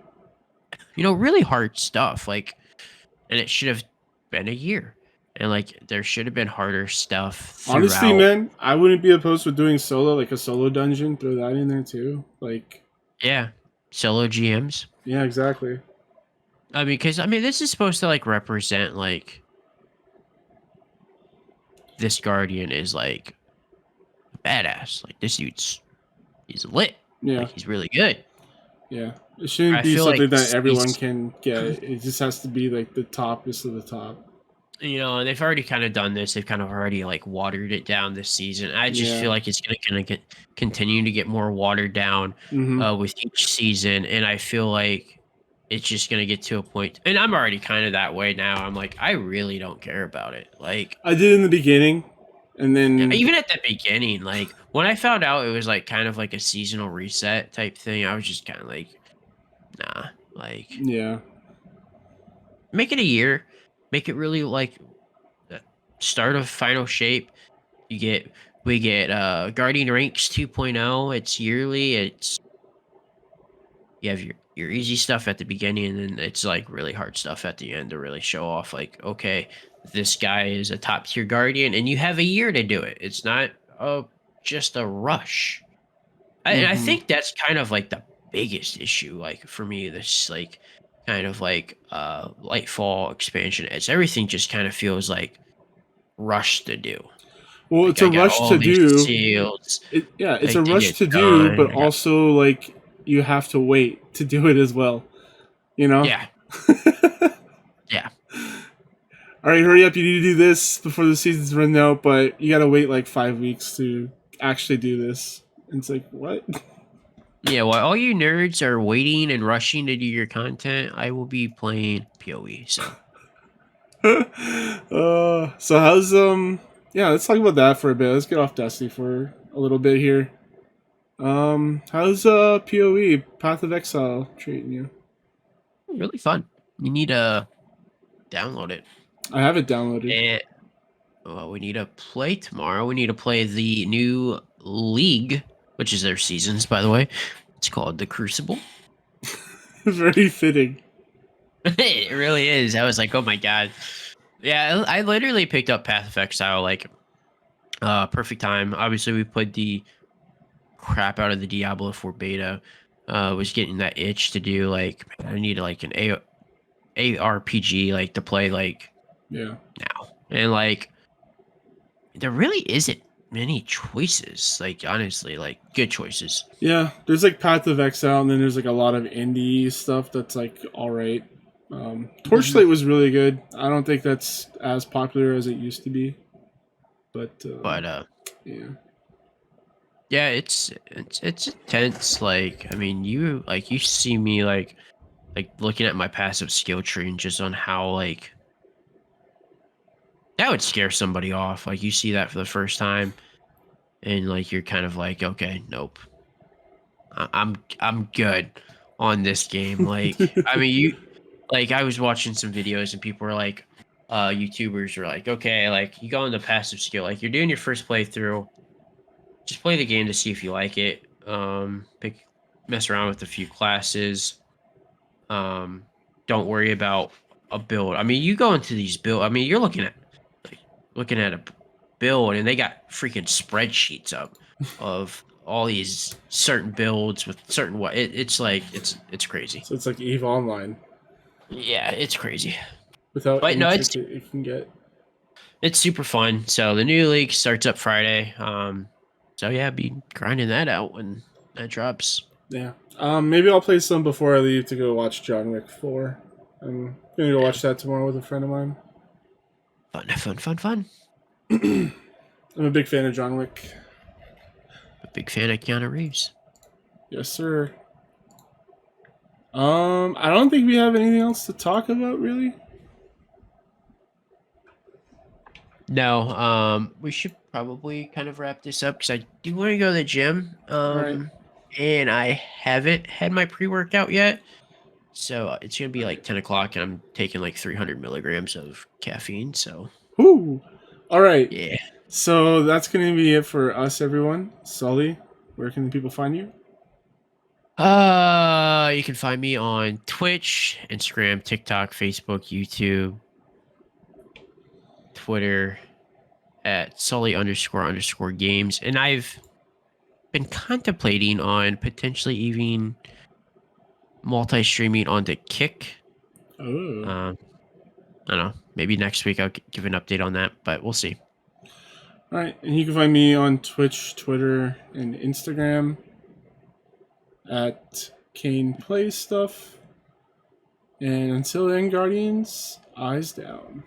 really hard stuff. Like, and it should have been a year, and like there should have been harder stuff Honestly, throughout. man, I wouldn't be opposed to doing solo, like a solo dungeon. Throw that in there too. Like, Yeah, solo GMs. yeah, exactly. I mean, because I mean, this is supposed to like represent like this guardian is like badass. Like this he's lit. Yeah, Like he's really good. yeah. It shouldn't I be feel like something that everyone he's can get. It just has to be like the toppest of the top. and they've already kind of done this. They've kind of already like watered it down this season. I just feel Yeah. like it's gonna get continue to get more watered down Mm-hmm. with each season, and I feel like it's just gonna get to a point. And I'm already kind of that way now. I'm like, I really don't care about it. Like I did in the beginning, and then even at the beginning, like when I found out it was like kind of like a seasonal reset type thing, I was just kind of like, nah. Like yeah, make it a year, make it really like start of final shape. We get Guardian Ranks 2.0. It's yearly. It's you have your easy stuff at the beginning, and then it's like really hard stuff at the end to really show off like, okay, this guy is a top tier guardian, and you have a year to do it. It's not just a rush. And I mm-hmm. think that's kind of like the biggest issue, like for me, this like kind of like Lightfall expansion. It's everything just kind of feels like rushed to do. Well, Like it's I a got rush all to these do. seals, It's a like to rush get to do, done. but I got also like you have to wait to do it as well. You know. yeah, yeah, All right, hurry up! You need to do this before the season's run out, but you gotta wait like 5 weeks to actually do this. And it's like what? yeah. While all you nerds are waiting and rushing to do your content, I will be playing PoE. So So how's yeah, let's talk about that for a bit. Let's get off Destiny for a little bit here. How's PoE Path of Exile treating you? really fun. You need to download it, I have it downloaded. and well, we need to play tomorrow. We need to play the new league, which is their seasons, by the way. It's called the Crucible. Very fitting. It really is. I was like, oh my god. Yeah, I literally picked up Path of Exile like perfect time. Obviously, we played the crap out of the Diablo 4 beta. Was getting that itch to do like I need like an ARPG like to play like Yeah. now. And like there really isn't many choices. Like honestly, like good choices. Yeah, there's like Path of Exile, and then there's like a lot of indie stuff that's like all right. Torchlight was really good. I don't think that's as popular as it used to be, but But yeah, yeah, it's intense. Like I mean, you see me like looking at my passive skill tree and just on how like that would scare somebody off. Like you see that for the first time, and like you're kind of like, okay, nope, I'm good on this game. Like I mean, you like I was watching some videos and people were like, YouTubers were like, okay, like you go into passive skill, like you're doing your first playthrough, just play the game to see if you like it. Mess around with a few classes. Don't worry about a build. I mean, you go into these build. I mean, you're looking at a build, and they got freaking spreadsheets up of all these certain builds with certain what. It's like it's crazy. so it's like Eve Online Yeah, it's crazy. without But any no, it's ticket you can get. It's super fun. So the new league starts up Friday. So yeah, be grinding that out when that drops. Yeah. Maybe I'll play some before I leave to go watch John Wick 4. I'm gonna go Yeah. watch that tomorrow with a friend of mine. Fun, fun, fun, fun. I'm a big fan of John Wick. A big fan of Keanu Reeves. Yes, sir. I don't think we have anything else to talk about, really. No, we should probably kind of wrap this up because I do want to go to the gym. All right. And I haven't had my pre-workout yet. So it's gonna be like 10 o'clock, and I'm taking like 300 milligrams of caffeine. So Whoo! All right. yeah. So that's gonna be it for us, everyone. Sully, where can the people find you? You can find me on Twitch, Instagram, TikTok, Facebook, YouTube, Twitter at Sully __ games. And I've been contemplating on potentially even multi-streaming onto Kick. Oh. I don't know. Maybe next week I'll give an update on that, but we'll see. All right, and you can find me on Twitch, Twitter, and Instagram at Kane Plays Stuff. And until then, Guardians, eyes down.